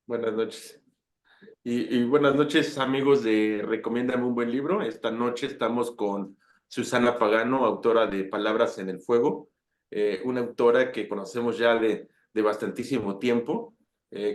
Buenas noches. Y buenas noches, amigos de Recomiéndame un buen libro. Esta noche estamos con Susana Pagano, autora de Palabras en el Fuego, una autora que conocemos ya de bastantísimo tiempo,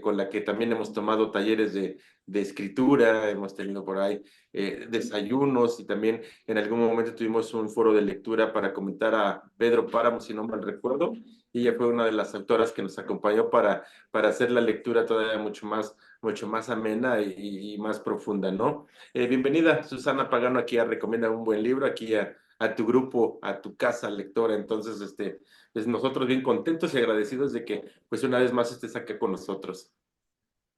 con la que también hemos tomado talleres de escritura, hemos tenido por ahí desayunos y también en algún momento tuvimos un foro de lectura para comentar a Pedro Páramo, si no mal recuerdo, y ella fue una de las autoras que nos acompañó para hacer la lectura todavía mucho más amena y más profunda, ¿no? Bienvenida, Susana Pagano, aquí a Recomienda un buen libro, aquí a tu grupo, a tu casa lectora. Entonces, pues nosotros bien contentos y agradecidos de que, pues una vez más estés acá con nosotros.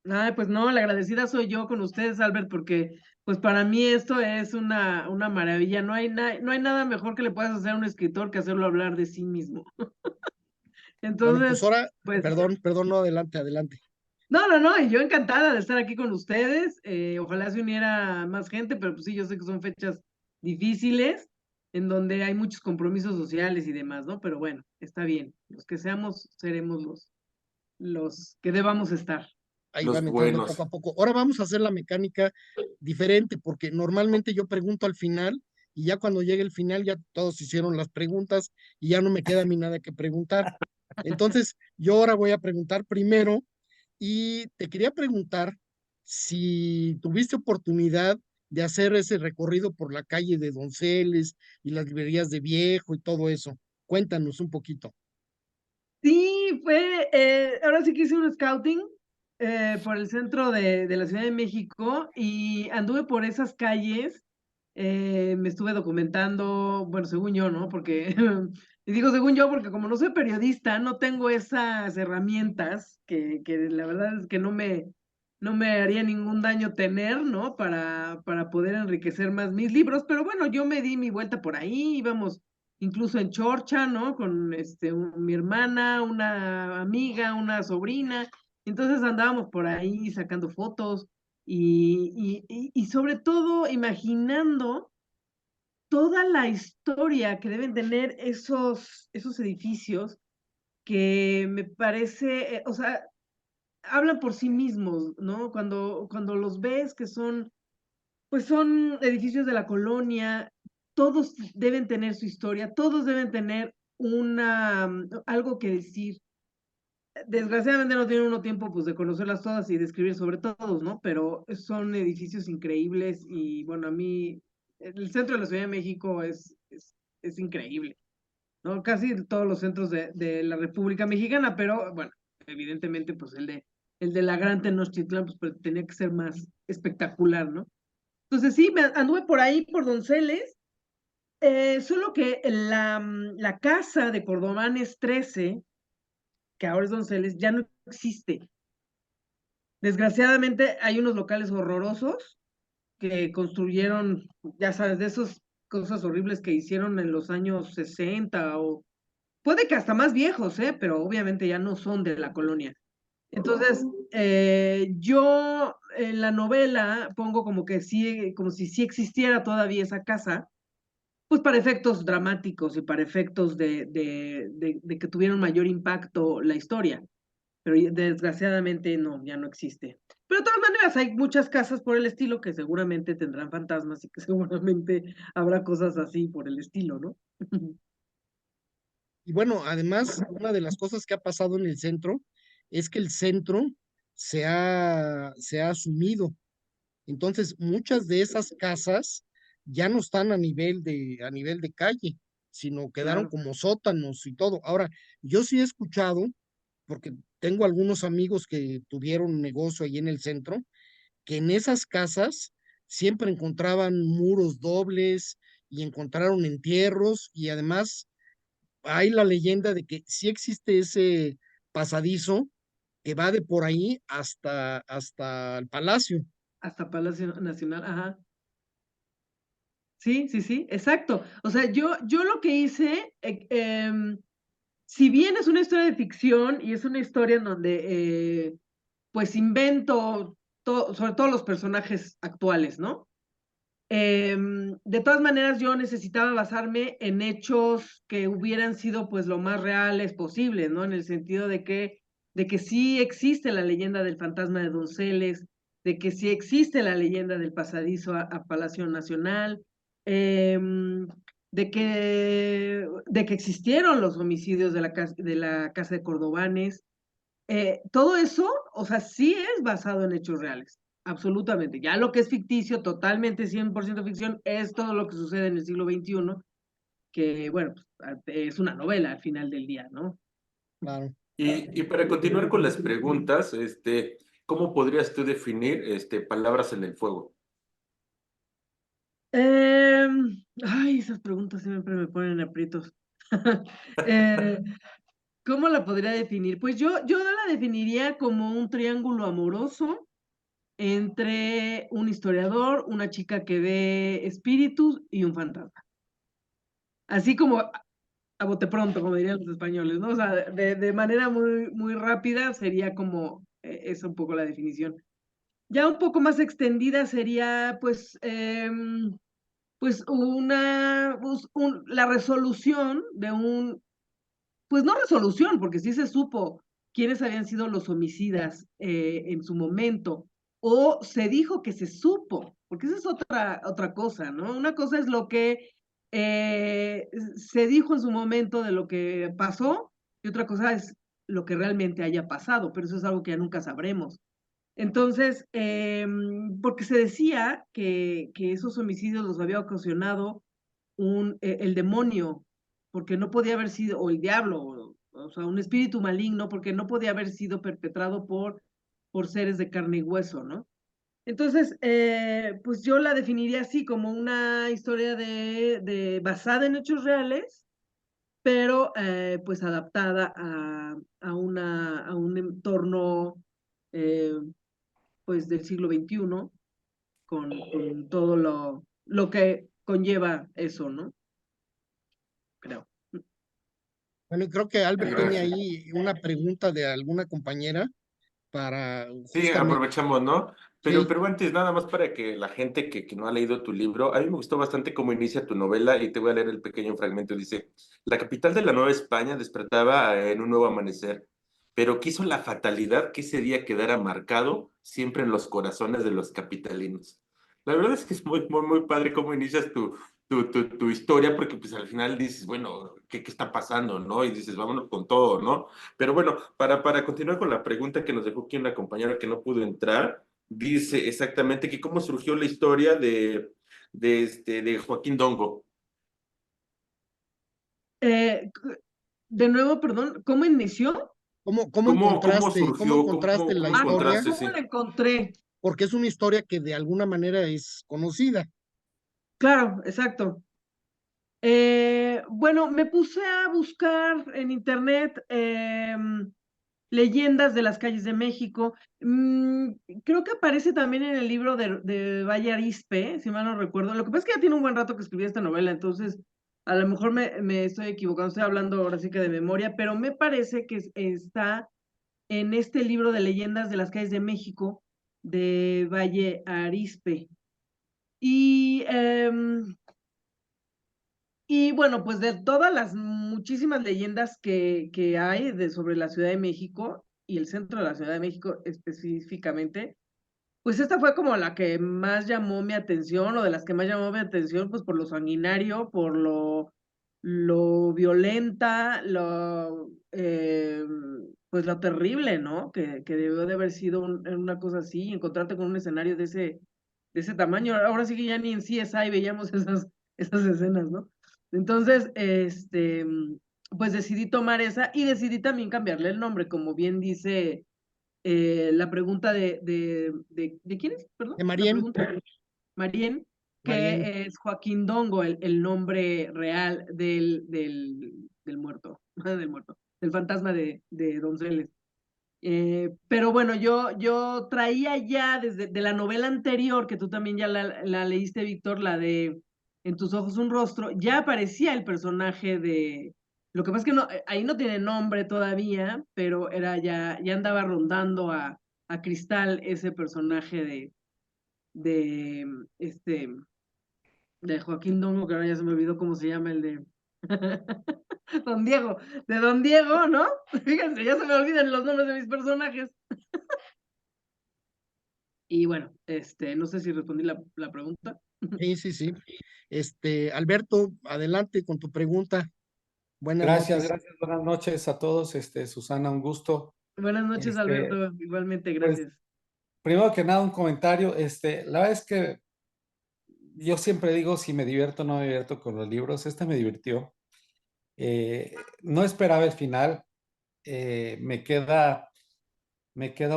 Ay, pues no, la agradecida soy yo con ustedes, Albert, porque pues para mí esto es una maravilla. No hay nada mejor que le puedas hacer a un escritor que hacerlo hablar de sí mismo. Bueno, pues Entonces, ahora, pues, perdón, no, adelante, adelante. no, y yo encantada de estar aquí con ustedes. Ojalá se uniera más gente, pero pues sí, yo sé que son fechas difíciles, en donde hay muchos compromisos sociales y demás, ¿no? Pero bueno, está bien. Los que seamos, seremos los que debamos estar. Ahí Los van entrando poco buenos. a poco. Ahora vamos a hacer la mecánica diferente, porque normalmente yo pregunto al final y ya cuando llegue el final ya todos hicieron las preguntas y ya no me queda a mí nada que preguntar. Entonces, yo ahora voy a preguntar primero y te quería preguntar si tuviste oportunidad de hacer ese recorrido por la calle de Donceles y las librerías de Viejo y todo eso. Cuéntanos un poquito. Sí, ahora sí que hice un scouting por el centro de la Ciudad de México y anduve por esas calles, me estuve documentando, bueno, según yo, ¿no? Porque, y digo según yo, porque como no soy periodista, no tengo esas herramientas que la verdad es que no me haría ningún daño tener, ¿no? Para poder enriquecer más mis libros, pero bueno, yo me di mi vuelta por ahí, íbamos incluso en Chorcha, ¿no? Con mi hermana, una amiga, una sobrina. Entonces andábamos por ahí sacando fotos y sobre todo imaginando toda la historia que deben tener esos edificios que me parece, o sea, hablan por sí mismos, ¿no? Cuando los ves que pues son edificios de la colonia, todos deben tener su historia, todos deben tener algo que decir. Desgraciadamente no tiene uno tiempo pues de conocerlas todas y de escribir sobre todos, ¿no? Pero son edificios increíbles y bueno, a mí el centro de la Ciudad de México es increíble, ¿no? Casi todos los centros de la República Mexicana, pero bueno, evidentemente pues el de la Gran Tenochtitlán pues tenía que ser más espectacular, ¿no? Entonces sí, anduve por ahí, por Donceles, solo que la casa de Cordobanes 13, que ahora es Donceles, ya no existe. Desgraciadamente hay unos locales horrorosos que construyeron, ya sabes, de esas cosas horribles que hicieron en los años 60 o puede que hasta más viejos, pero obviamente ya no son de la colonia. Entonces, yo en la novela pongo como que sí, como si sí existiera todavía esa casa, pues para efectos dramáticos y para efectos de que tuviera un mayor impacto la historia, pero desgraciadamente no, ya no existe. Pero de todas maneras hay muchas casas por el estilo que seguramente tendrán fantasmas y que seguramente habrá cosas así por el estilo, ¿no? Y bueno, además, una de las cosas que ha pasado en el centro es que el centro se ha asumido. Entonces, muchas de esas casas ya no están a nivel de calle, sino quedaron Claro. como sótanos y todo. Ahora, yo sí he escuchado, porque tengo algunos amigos que tuvieron un negocio ahí en el centro, que en esas casas siempre encontraban muros dobles y encontraron entierros y además hay la leyenda de que sí existe ese pasadizo que va de por ahí hasta el palacio. Hasta Palacio Nacional, ajá. Sí, sí, sí, exacto. O sea, yo lo que hice, si bien es una historia de ficción y es una historia en donde pues invento sobre todo los personajes actuales, ¿no? De todas maneras, yo necesitaba basarme en hechos que hubieran sido pues lo más reales posible, ¿no? En el sentido de que de que sí existe la leyenda del fantasma de Donceles, de que sí existe la leyenda del pasadizo a Palacio Nacional, de que existieron los homicidios de la casa de Cordobanes. Todo eso, o sea, sí es basado en hechos reales, absolutamente. Ya lo que es ficticio, totalmente 100% ficción, es todo lo que sucede en el siglo XXI, que, bueno, pues, es una novela al final del día, ¿no? Claro. Y para continuar con las preguntas, ¿cómo podrías tú definir palabras en el fuego? Ay, esas preguntas siempre me ponen aprietos. Eh, ¿Cómo la podría definir? Pues yo la definiría como un triángulo amoroso entre un historiador, una chica que ve espíritus y un fantasma. Así como a bote pronto, como dirían los españoles, ¿no? O sea, de manera muy rápida sería como esa un poco la definición. Ya un poco más extendida sería, pues la resolución de pues no resolución, porque sí se supo quiénes habían sido los homicidas en su momento, o se dijo que se supo, porque esa es otra cosa, ¿no? Una cosa es lo que se dijo en su momento de lo que pasó, y otra cosa es lo que realmente haya pasado, pero eso es algo que ya nunca sabremos. Entonces, porque se decía que esos homicidios los había ocasionado el demonio, porque no podía haber sido, o el diablo, o sea, un espíritu maligno, porque no podía haber sido perpetrado por seres de carne y hueso, ¿no? Entonces, pues yo la definiría así, como una historia basada en hechos reales, pero pues adaptada a un entorno eh, pues del siglo XXI, con todo lo que conlleva eso, ¿no? Creo. Bueno, y creo que Albert tiene Gracias. ahí una pregunta de alguna compañera para Sí, justamente, aprovechamos, ¿no? sí, Pero antes, nada más para que la gente que no ha leído tu libro, a mí me gustó bastante cómo inicia tu novela y te voy a leer el pequeño fragmento. Dice, la capital de la Nueva España despertaba en un nuevo amanecer, pero quiso la fatalidad que ese día quedara marcado siempre en los corazones de los capitalinos. La verdad es que es muy padre cómo inicias tu historia, porque pues al final dices, bueno, ¿qué está pasando, no? Y dices, vámonos con todo, ¿no? Pero bueno, para continuar con la pregunta que nos dejó aquí una compañera que no pudo entrar, dice exactamente que cómo surgió la historia de Joaquín Dongo. Eh, de nuevo, perdón, ¿cómo inició? ¿Cómo cómo surgió? encontraste la ¿Cómo historia? encontraste? ¿Cómo Sí. la encontré? Porque es una historia que de alguna manera es conocida. Claro, exacto. Bueno, me puse a buscar en internet leyendas de las calles de México. Creo que aparece también en el libro de Valle Arizpe, si mal no recuerdo. Lo que pasa es que ya tiene un buen rato que escribí esta novela, entonces a lo mejor me estoy equivocando, estoy hablando ahora sí que de memoria, pero me parece que está en este libro de leyendas de las calles de México de Valle Arizpe. Y y bueno, pues de todas las muchísimas leyendas que hay sobre la Ciudad de México y el centro de la Ciudad de México específicamente, pues esta fue como la que más llamó mi atención, o de las que más llamó mi atención, pues por lo sanguinario, por lo violenta, pues lo terrible, ¿no? Que debió de haber sido una cosa así, encontrarte con un escenario de ese tamaño. Ahora sí que ya ni en CSI veíamos esas escenas, ¿no? Entonces, pues decidí tomar esa y decidí también cambiarle el nombre, como bien dice la pregunta ¿de quién es? Perdón, De la Marien, pregunta de Marien, Marien, que es Joaquín Dongo, el nombre real del muerto, del muerto, del fantasma de Donceles. Pero bueno, yo traía ya desde de la novela anterior, que tú también ya la leíste, Víctor, la de En tus ojos un rostro, ya aparecía el personaje de... Lo que pasa es que no, ahí no tiene nombre todavía, pero ya andaba rondando a Cristal ese personaje de, de Joaquín Dongo, que ahora ya se me olvidó cómo se llama el de... Don Diego, de Don Diego, ¿no? Fíjense, ya se me olvidan los nombres de mis personajes. Y bueno, no sé si respondí la pregunta. Sí, sí, sí. Alberto, adelante con tu pregunta. Buenas Gracias, noches. gracias, buenas noches a todos. Susana, un gusto. Buenas noches, Este, Alberto. Igualmente, pues, gracias. primero que nada, un comentario. La verdad es que yo siempre digo si me divierto o no me divierto con los libros. Este me divirtió. No esperaba el final. Me queda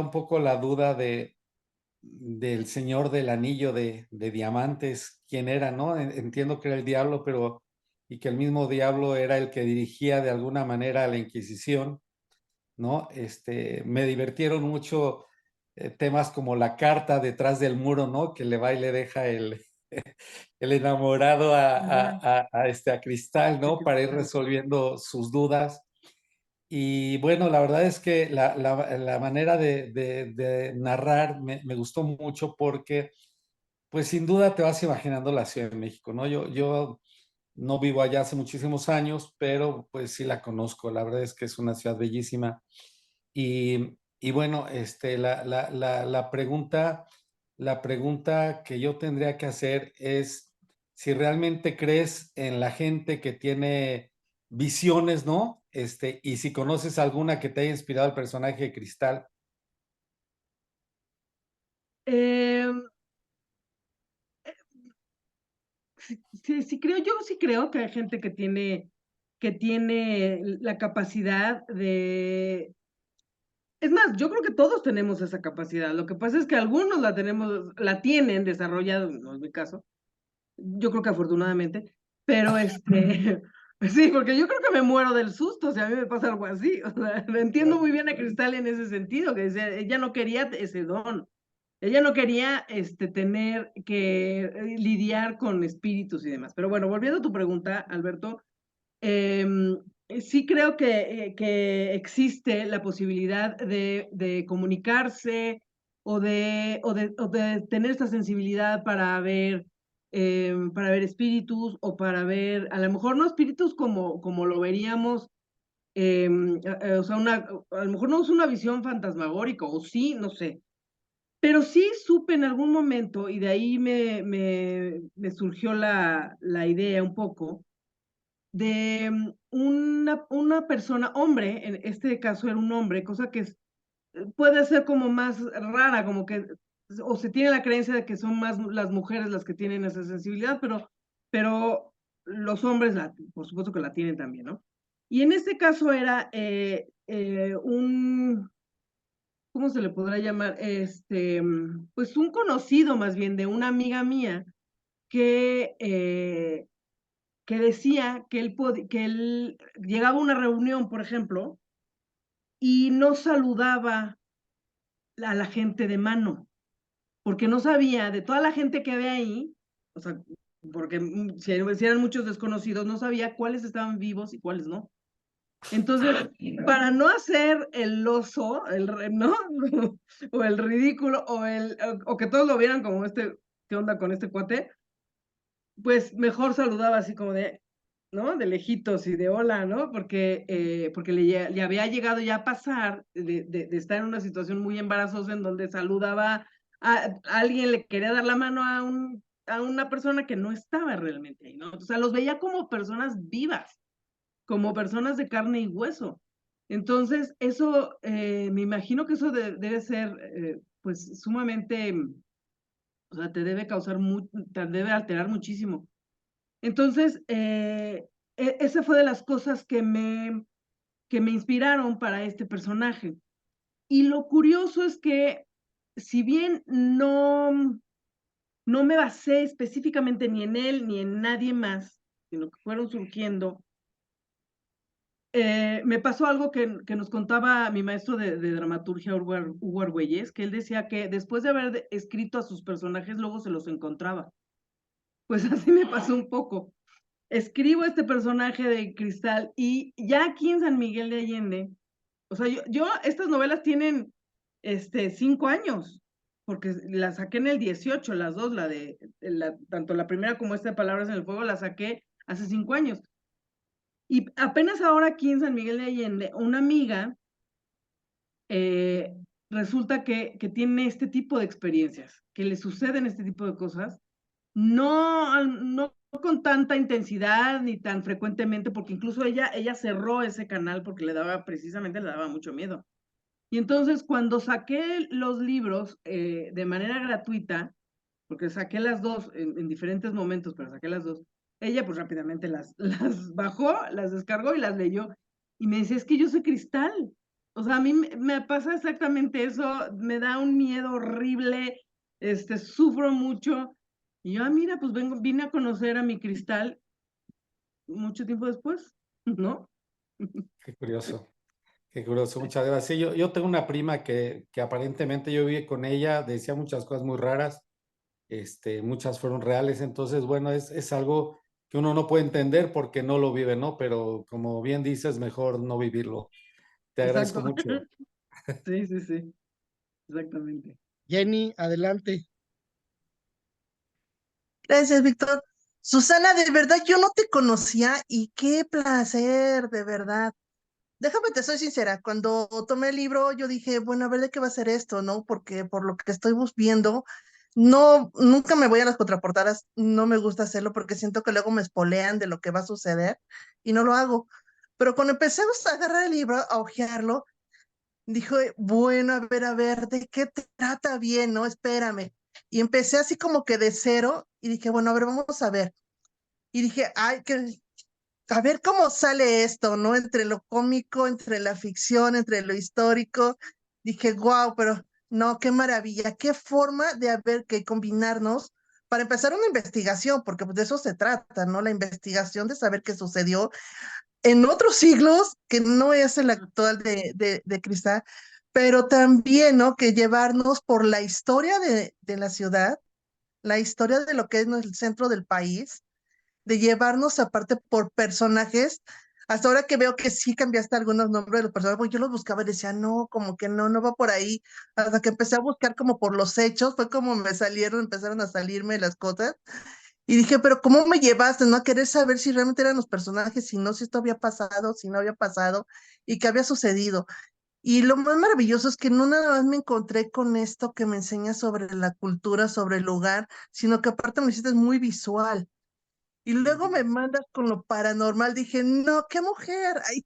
un poco la duda del Señor del Anillo de Diamantes, quién era, ¿no? Entiendo que era el diablo, pero y que el mismo diablo era el que dirigía de alguna manera a la Inquisición, ¿no? Me divirtieron mucho temas como la carta detrás del muro, ¿no? Que le va y le deja el enamorado Ajá, a Cristal, ¿no? Para ir resolviendo sus dudas. Y bueno, la verdad es que la manera de narrar me gustó mucho porque, pues sin duda te vas imaginando la Ciudad de México, ¿no? Yo no vivo allá hace muchísimos años, pero pues sí la conozco. La verdad es que es una ciudad bellísima. Y bueno, la pregunta que yo tendría que hacer es si realmente crees en la gente que tiene visiones, ¿no? Y si conoces alguna que te haya inspirado el personaje de Cristal. Em, yo sí creo que hay gente que tiene la capacidad de. Es más, yo creo que todos tenemos esa capacidad. Lo que pasa es que algunos la tienen desarrollada, no es mi caso. Yo creo que afortunadamente, pero sí, porque yo creo que me muero del susto si a mí me pasa algo así. O sea, lo entiendo muy bien a Cristal en ese sentido, que decía, ella no quería ese don. Ella no quería tener que lidiar con espíritus y demás. Pero bueno, volviendo a tu pregunta, Alberto, sí creo que existe la posibilidad de comunicarse o de tener esta sensibilidad para ver espíritus o para ver, a lo mejor no espíritus como lo veríamos, o sea, a lo mejor no es una visión fantasmagórica, o sí, no sé. Pero sí supe en algún momento, y de ahí me surgió la idea un poco, de una persona, hombre, en este caso era un hombre, cosa que puede ser como más rara, como que, o se tiene la creencia de que son más las mujeres las que tienen esa sensibilidad, pero los hombres, por supuesto que la tienen también, ¿no? Y en este caso era ¿cómo se le podrá llamar? Pues un conocido más bien de una amiga mía que, eh, que decía que él llegaba a una reunión, por ejemplo, y no saludaba a la gente de mano, porque no sabía de toda la gente que había ahí, o sea, porque si eran muchos desconocidos, no sabía cuáles estaban vivos y cuáles no. Entonces, para no hacer el oso, ¿no? O el ridículo, o que todos lo vieran como ¿qué onda con este cuate? Pues mejor saludaba así como de, ¿no? De lejitos y de hola, ¿no? Porque le había llegado ya a pasar de estar en una situación muy embarazosa en donde saludaba a alguien, le quería dar la mano a una persona que no estaba realmente ahí, ¿no? O sea, los veía como personas vivas, como personas de carne y hueso. Entonces, eso, me imagino que eso debe ser, pues, sumamente, o sea, te debe alterar muchísimo. Entonces, esa fue de las cosas que me inspiraron para este personaje. Y lo curioso es que, si bien no me basé específicamente ni en él ni en nadie más, sino que fueron surgiendo, me pasó algo que nos contaba mi maestro de dramaturgia, Hugo Argüelles, que él decía que después de haber escrito a sus personajes, luego se los encontraba. Pues así me pasó un poco. Escribo este personaje de Cristal y ya aquí en San Miguel de Allende, o sea, estas novelas tienen 5 años, porque las saqué en el 18, las dos, tanto la primera como esta de Palabras en el Fuego, la saqué hace 5 años. Y apenas ahora aquí en San Miguel de Allende, una amiga resulta que tiene este tipo de experiencias, que le suceden este tipo de cosas, no con tanta intensidad ni tan frecuentemente, porque incluso ella cerró ese canal porque precisamente le daba mucho miedo. Y entonces cuando saqué los libros de manera gratuita, porque saqué las dos en diferentes momentos, pero saqué las dos, ella pues rápidamente las bajó, las descargó y las leyó. Y me dice, es que yo soy cristal. O sea, a mí me pasa exactamente eso, me da un miedo horrible, sufro mucho. Y yo, mira, pues vine a conocer a mi cristal mucho tiempo después, ¿no? Qué curioso. Qué curioso, muchas gracias. Sí, yo tengo una prima que aparentemente yo viví con ella, decía muchas cosas muy raras, muchas fueron reales, entonces, bueno, es algo que uno no puede entender porque no lo vive, ¿no? Pero como bien dices, mejor no vivirlo. Te agradezco Exacto. mucho. Sí, sí, sí, exactamente. Jenny, adelante. Gracias, Víctor. Susana, de verdad yo no te conocía y qué placer, de verdad. Déjame, te soy sincera, cuando tomé el libro yo dije, bueno, a ver de qué va a ser esto, ¿no? Porque por lo que estoy viendo, no, nunca me voy a las contraportadas, no me gusta hacerlo porque siento que luego me espolean de lo que va a suceder y no lo hago. Pero cuando empecé a agarrar el libro, a hojearlo, dije, bueno, a ver, ¿de qué trata bien, no? Espérame. Y empecé así como que de cero y dije, bueno, a ver, vamos a ver. Y dije, ay, a ver cómo sale esto, ¿no? Entre lo cómico, entre la ficción, entre lo histórico. Dije, wow, pero no, qué maravilla, qué forma de haber que combinarnos para empezar una investigación, porque pues de eso se trata, ¿no? La investigación de saber qué sucedió en otros siglos, que no es el actual de Cristal, pero también, ¿no? Que llevarnos por la historia de la ciudad, la historia de lo que es el centro del país, de llevarnos aparte por personajes. Hasta ahora que veo que sí cambiaste algunos nombres de los personajes, porque yo los buscaba y decía, no, como que no va por ahí. Hasta que empecé a buscar como por los hechos, fue como empezaron a salirme las cosas. Y dije, pero ¿cómo me llevaste, no? A querer saber si realmente eran los personajes, si no, si esto había pasado, si no había pasado, y qué había sucedido. Y lo más maravilloso es que no nada más me encontré con esto que me enseña sobre la cultura, sobre el lugar, sino que aparte me hiciste muy visual. Y luego me mandas con lo paranormal. Dije, no, qué mujer, ay,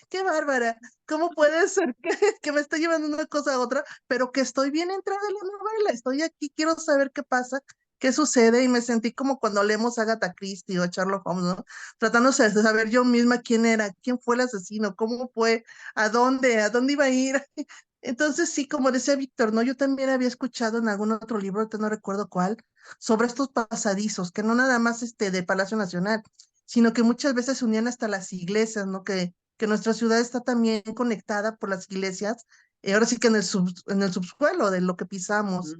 qué bárbara. ¿Cómo puede ser que me esté llevando una cosa a otra, pero que estoy bien entrada en la novela? Estoy aquí, quiero saber qué pasa, qué sucede. Y me sentí como cuando leemos a Agatha Christie o a Sherlock Holmes, ¿no? Tratando de saber yo misma quién era, quién fue el asesino, cómo fue, a dónde iba a ir. Entonces, sí, como decía Víctor, ¿no? Yo también había escuchado en algún otro libro, ahorita no recuerdo cuál, sobre estos pasadizos, que no nada más de Palacio Nacional, sino que muchas veces se unían hasta las iglesias, ¿no? Que nuestra ciudad está también conectada por las iglesias, ahora sí que en el subsuelo de lo que pisamos.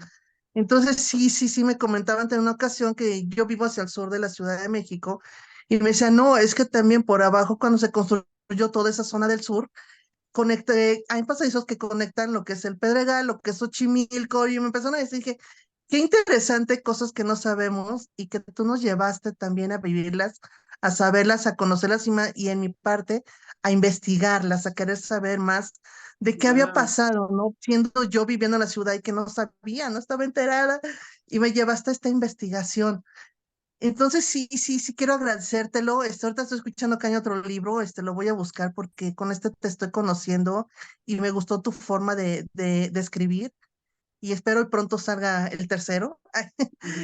Entonces, sí, me comentaban en una ocasión que yo vivo hacia el sur de la Ciudad de México y me decían, no, es que también por abajo, cuando se construyó toda esa zona del sur, hay pasadizos que conectan lo que es el Pedregal, lo que es Xochimilco, y me empezaron a decir que qué interesante cosas que no sabemos y que tú nos llevaste también a vivirlas, a saberlas, a conocerlas y en mi parte a investigarlas, a querer saber más de qué había Wow. pasado, ¿no? Siendo yo viviendo en la ciudad y que no sabía, no estaba enterada, y me llevaste a esta investigación. Entonces sí quiero agradecértelo. Ahorita estoy escuchando que hay otro libro, lo voy a buscar porque con este te estoy conociendo y me gustó tu forma de escribir y espero pronto salga el tercero,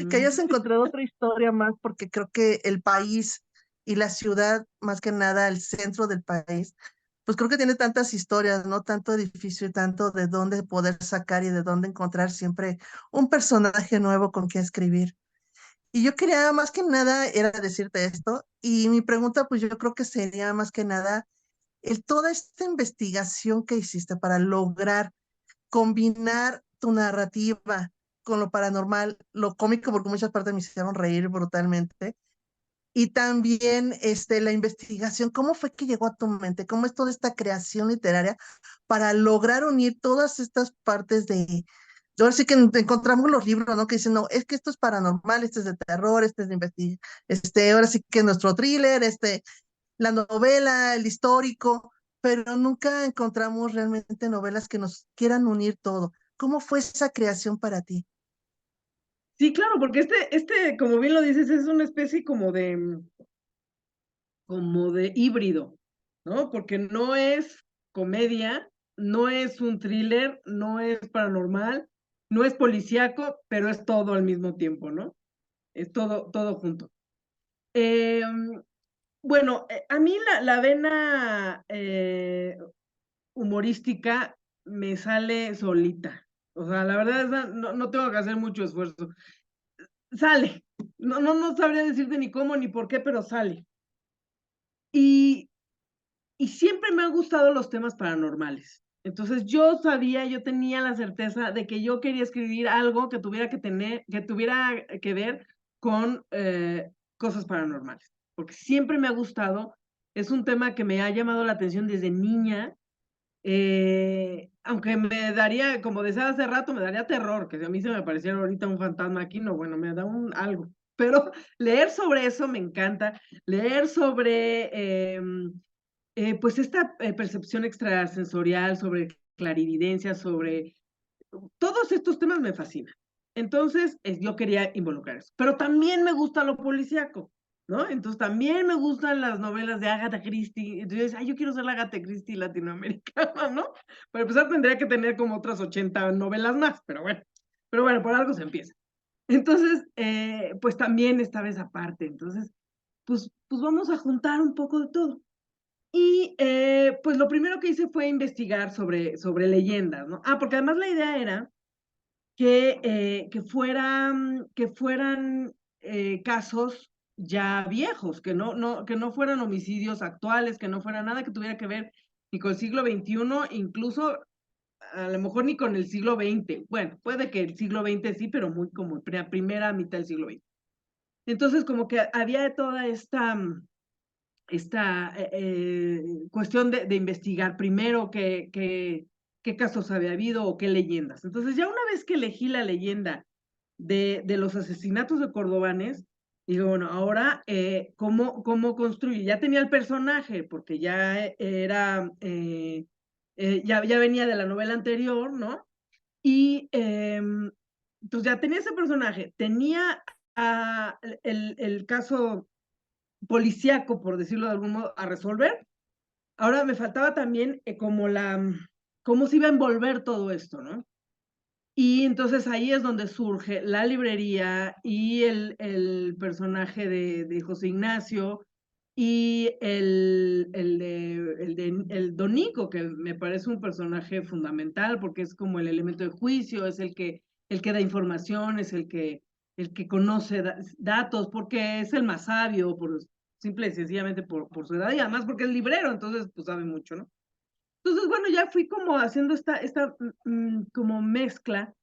que hayas encontrado otra historia más porque creo que el país y la ciudad, más que nada el centro del país, pues creo que tiene tantas historias, ¿no? Tanto edificio y tanto de dónde poder sacar y de dónde encontrar siempre un personaje nuevo con quien escribir. Y yo quería más que nada era decirte esto y mi pregunta pues yo creo que sería más que nada toda esta investigación que hiciste para lograr combinar tu narrativa con lo paranormal, lo cómico porque muchas partes me hicieron reír brutalmente y también la investigación, ¿cómo fue que llegó a tu mente? ¿Cómo es toda esta creación literaria para lograr unir todas estas partes de... Ahora sí que encontramos los libros, ¿no? Que dicen, no, es que esto es paranormal, este es de terror, este es de investigación, ahora sí que nuestro thriller, la novela, el histórico, pero nunca encontramos realmente novelas que nos quieran unir todo. ¿Cómo fue esa creación para ti? Sí, claro, porque como bien lo dices, es una especie como de híbrido, ¿no? Porque no es comedia, no es un thriller, no es paranormal, no es policíaco, pero es todo al mismo tiempo, ¿no? Es todo junto. Bueno, a mí la vena humorística me sale solita. O sea, la verdad es no tengo que hacer mucho esfuerzo. Sale. No sabría decirte ni cómo ni por qué, pero sale. Y, y siempre me han gustado los temas paranormales. Entonces yo tenía la certeza de que yo quería escribir algo que tuviera que ver con cosas paranormales, porque siempre me ha gustado, es un tema que me ha llamado la atención desde niña, aunque me daría, como decía hace rato, me daría terror, que si a mí se me apareciera ahorita un fantasma aquí, no, bueno, me da algo. Pero leer sobre eso me encanta, leer sobre pues esta percepción extrasensorial, sobre clarividencia, sobre todos estos temas me fascinan. Entonces, yo quería involucrar eso. Pero también me gusta lo policíaco, ¿no? Entonces, también me gustan las novelas de Agatha Christie. Entonces, yo quiero ser la Agatha Christie latinoamericana, ¿no? Para empezar, tendría que tener como otras 80 novelas más, pero bueno. Pero bueno, por algo se empieza. Entonces, pues también estaba esa parte. Entonces, pues vamos a juntar un poco de todo. Y pues lo primero que hice fue investigar sobre leyendas, ¿no? Porque además la idea era que fueran casos ya viejos, que no fueran homicidios actuales, que no fuera nada que tuviera que ver ni con el siglo XXI, incluso a lo mejor ni con el siglo XX. Bueno, puede que el siglo XX sí, pero muy como primera mitad del siglo XX. Entonces, como que había toda esta cuestión de investigar primero qué casos había habido o qué leyendas. Entonces, ya una vez que elegí la leyenda de los asesinatos de Cordobanes, digo, bueno, ahora, ¿cómo construye? Ya tenía el personaje, porque ya era, ya venía de la novela anterior, ¿no? Y entonces ya tenía ese personaje, tenía el caso policíaco, por decirlo de algún modo, a resolver. Ahora me faltaba también cómo se iba a envolver todo esto, ¿no? Y entonces ahí es donde surge la librería y el personaje de José Ignacio y el Donico, que me parece un personaje fundamental porque es como el elemento de juicio, es el que da información, es el que conoce datos, porque es el más sabio, simple y sencillamente por su edad, y además porque es librero, entonces pues sabe mucho, ¿no? Entonces, bueno, ya fui como haciendo esta como mezcla,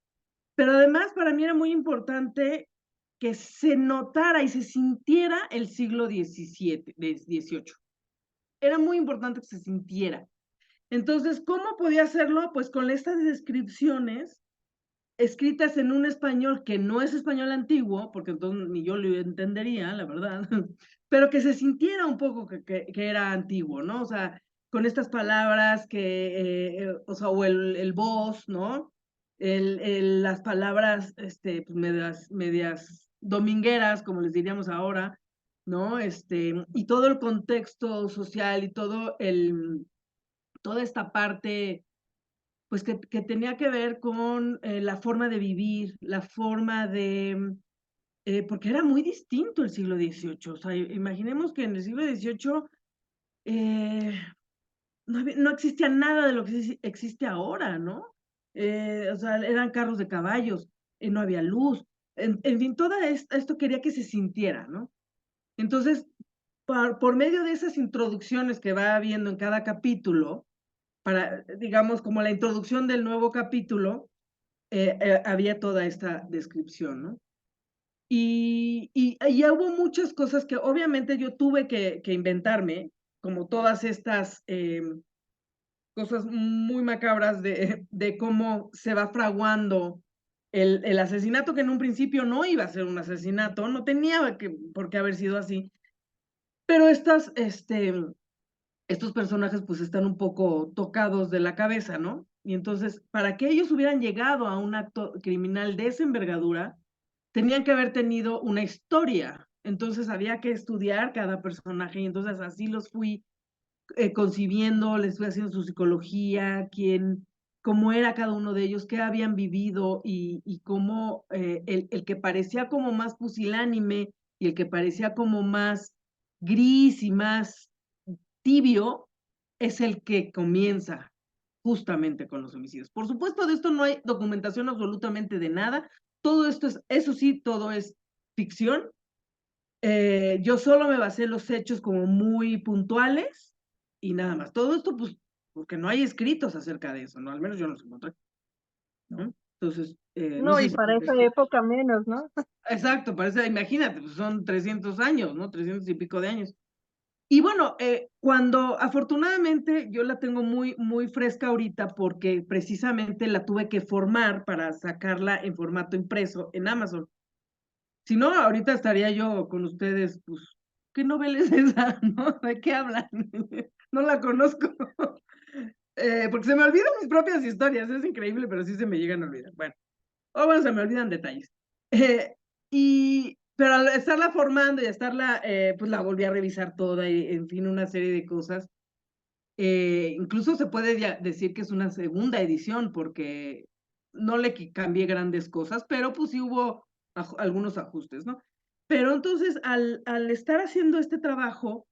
pero además para mí era muy importante que se notara y se sintiera el siglo XVIII. Era muy importante que se sintiera. Entonces, ¿cómo podía hacerlo? Pues con estas descripciones escritas en un español que no es español antiguo, porque entonces ni yo lo entendería, la verdad, pero que se sintiera un poco que era antiguo, ¿no? O sea, con estas palabras o sea, o el voz, ¿no? Las palabras, pues medias domingueras, como les diríamos ahora, ¿no? Y todo el contexto social y toda esta parte pues que tenía que ver con la forma de vivir, la forma porque era muy distinto el siglo XVIII. O sea, imaginemos que en el siglo XVIII no existía nada de lo que existe ahora, ¿no? O sea, eran carros de caballos, no había luz, en fin, todo esto quería que se sintiera, ¿no? Entonces, por medio de esas introducciones que va habiendo en cada capítulo, digamos, como la introducción del nuevo capítulo, había toda esta descripción, ¿no? Y ya hubo muchas cosas que obviamente yo tuve que inventarme, como todas estas cosas muy macabras de cómo se va fraguando el asesinato, que en un principio no iba a ser un asesinato, no tenía por qué haber sido así, Pero estos personajes pues están un poco tocados de la cabeza, ¿no? Y entonces, para que ellos hubieran llegado a un acto criminal de esa envergadura, tenían que haber tenido una historia. Entonces había que estudiar cada personaje y entonces así los fui concibiendo, les fui haciendo su psicología, cómo era cada uno de ellos, qué habían vivido y cómo el que parecía como más pusilánime y el que parecía como más gris y más tibio es el que comienza justamente con los homicidios. Por supuesto, de esto no hay documentación absolutamente de nada. Todo esto es, eso sí, todo es ficción. Yo solo me basé en los hechos como muy puntuales y nada más. Todo esto, pues, porque no hay escritos acerca de eso, ¿no? Al menos yo no los encontré, ¿no? Entonces, no No, sé y si... para esa época menos, ¿no? Exacto, parece, imagínate, pues son 300 años, ¿no? 300 y pico de años. Y bueno, cuando afortunadamente yo la tengo muy, muy fresca ahorita porque precisamente la tuve que formar para sacarla en formato impreso en Amazon. Si no, ahorita estaría yo con ustedes, pues, ¿qué novela es esa? ¿No? ¿De qué hablan? No la conozco. Porque se me olvidan mis propias historias, es increíble, pero sí se me llegan a olvidar. Bueno, o bueno, se me olvidan detalles. Pero al estarla formando y estarla, pues la volví a revisar toda y, en fin, una serie de cosas. Incluso se puede decir que es una segunda edición porque no le cambié grandes cosas, pero pues sí hubo algunos ajustes, ¿no? Pero entonces al estar haciendo este trabajo,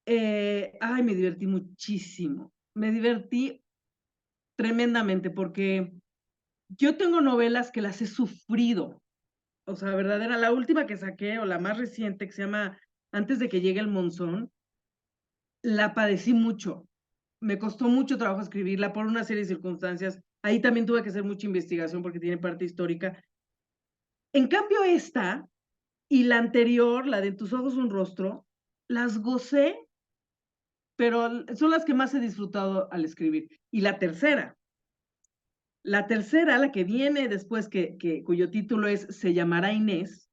ay, me divertí muchísimo, me divertí tremendamente porque yo tengo novelas que las he sufrido, o sea, verdadera, la última que saqué o la más reciente que se llama Antes de que llegue el monzón, la padecí mucho. Me costó mucho trabajo escribirla por una serie de circunstancias. Ahí también tuve que hacer mucha investigación porque tiene parte histórica. En cambio, esta y la anterior, la de En tus ojos un rostro, las gocé, pero son las que más he disfrutado al escribir. Y la tercera, la que viene después, cuyo título es Se llamará Inés,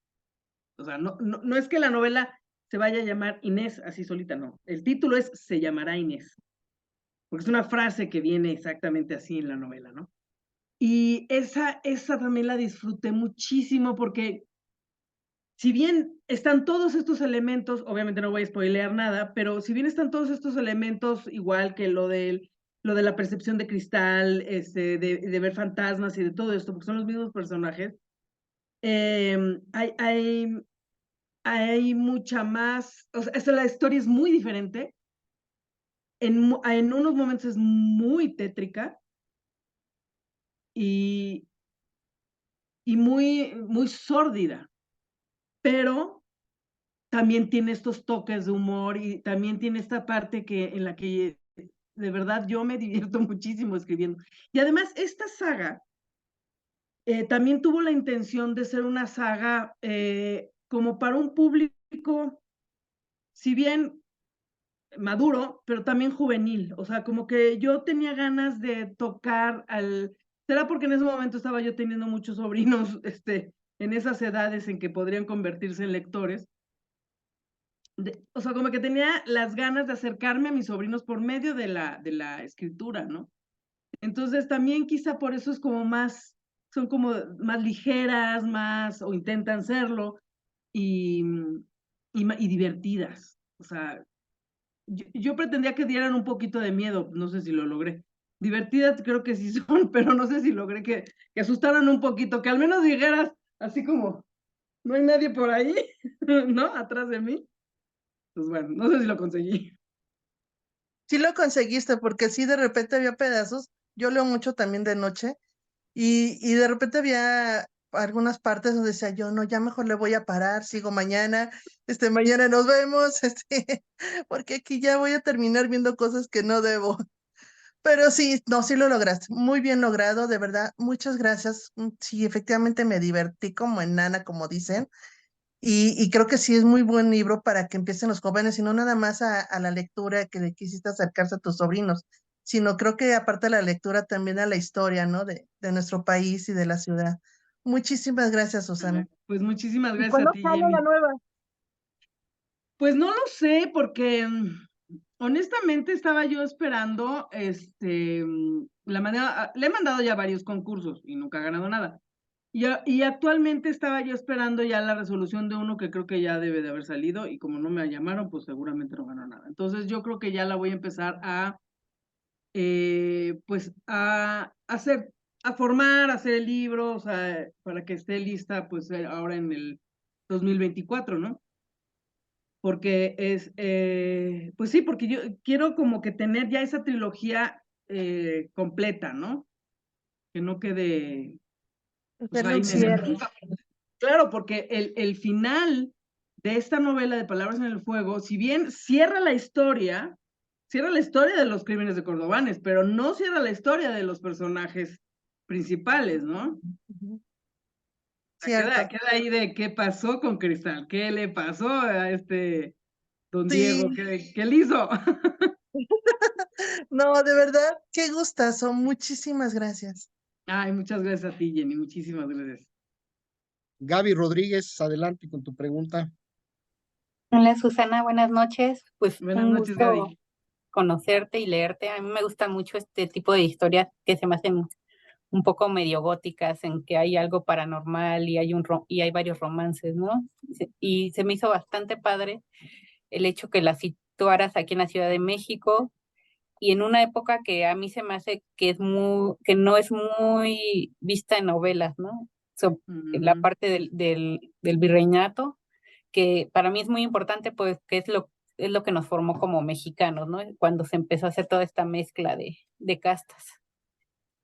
o sea, no es que la novela se vaya a llamar Inés así solita, no. El título es Se llamará Inés, porque es una frase que viene exactamente así en la novela, ¿no? Y esa también la disfruté muchísimo porque si bien están todos estos elementos, obviamente no voy a spoilear nada, pero si bien están todos estos elementos, igual que lo de la percepción de cristal, de ver fantasmas y de todo esto, porque son los mismos personajes, hay mucha más, o sea, la historia es muy diferente, en unos momentos es muy tétrica y muy, muy sórdida, pero también tiene estos toques de humor y también tiene esta parte en la que de verdad yo me divierto muchísimo escribiendo. Y además esta saga también tuvo la intención de ser una saga como para un público, si bien maduro, pero también juvenil. O sea, como que yo tenía ganas de tocar será porque en ese momento estaba yo teniendo muchos sobrinos en esas edades en que podrían convertirse en lectores. O sea, como que tenía las ganas de acercarme a mis sobrinos por medio de la escritura, ¿no? Entonces también quizá por eso es como son como más ligeras, o intentan serlo, y, y divertidas. O sea, yo pretendía que dieran un poquito de miedo, no sé si lo logré. Divertidas creo que sí son, pero no sé si logré que asustaran un poquito, que al menos dijeras así como, no hay nadie por ahí, ¿no? Atrás de mí. Pues bueno, no sé si lo conseguí. Sí lo conseguiste, porque sí de repente había pedazos. Yo leo mucho también de noche y de repente había algunas partes donde decía yo, no, ya mejor le voy a parar, sigo mañana, mañana nos vemos, porque aquí ya voy a terminar viendo cosas que no debo. Pero sí, no, sí lo lograste. Muy bien logrado, de verdad. Muchas gracias. Sí, efectivamente me divertí como enana, como dicen. Y creo que sí es muy buen libro para que empiecen los jóvenes, y no nada más a la lectura que le quisiste acercarse a tus sobrinos, sino creo que aparte de la lectura también a la historia, ¿no? De nuestro país y de la ciudad. Muchísimas gracias, Susana. Pues muchísimas ¿Y gracias a cuándo ti, sale la Jamie. nueva? Pues no lo sé, porque honestamente estaba yo esperando, la manera, le he mandado ya varios concursos y nunca ha ganado nada. Y actualmente estaba yo esperando ya la resolución de uno que creo que ya debe de haber salido y como no me llamaron, pues seguramente no ganó nada. Entonces yo creo que ya la voy a empezar a, pues a hacer, a formar, a hacer el libro, o sea, para que esté lista pues ahora en el 2024, ¿no? Porque pues sí, porque yo quiero como que tener ya esa trilogía completa, ¿no? Que no quede, pues Hacerle ahí un medio. cierre. Claro, porque el final de esta novela de Palabras en el Fuego, si bien cierra la historia de los crímenes de Cordobanes, pero no cierra la historia de los personajes principales, ¿no? Ujú. O sea, queda, Cierto. queda ahí de qué pasó con Cristal, qué le pasó a don Diego, Sí, qué le hizo. no, de verdad, qué gustazo. Muchísimas gracias. Ay, muchas gracias a ti, Jenny, muchísimas gracias. Gaby Rodríguez, adelante con tu pregunta. Hola Susana, buenas noches. Pues Buenas un noches, gusto Gaby. conocerte y leerte. A mí me gusta mucho este tipo de historias que se me hacen un poco medio góticas, en que hay algo paranormal y y hay varios romances, ¿no? Y se me hizo bastante padre el hecho que la situaras aquí en la Ciudad de México y en una época que a mí se me hace que que no es muy vista en novelas, ¿no? La Ujú. parte del virreinato, que para mí es muy importante, pues, que es lo que nos formó como mexicanos, ¿no? Cuando se empezó a hacer toda esta mezcla de castas.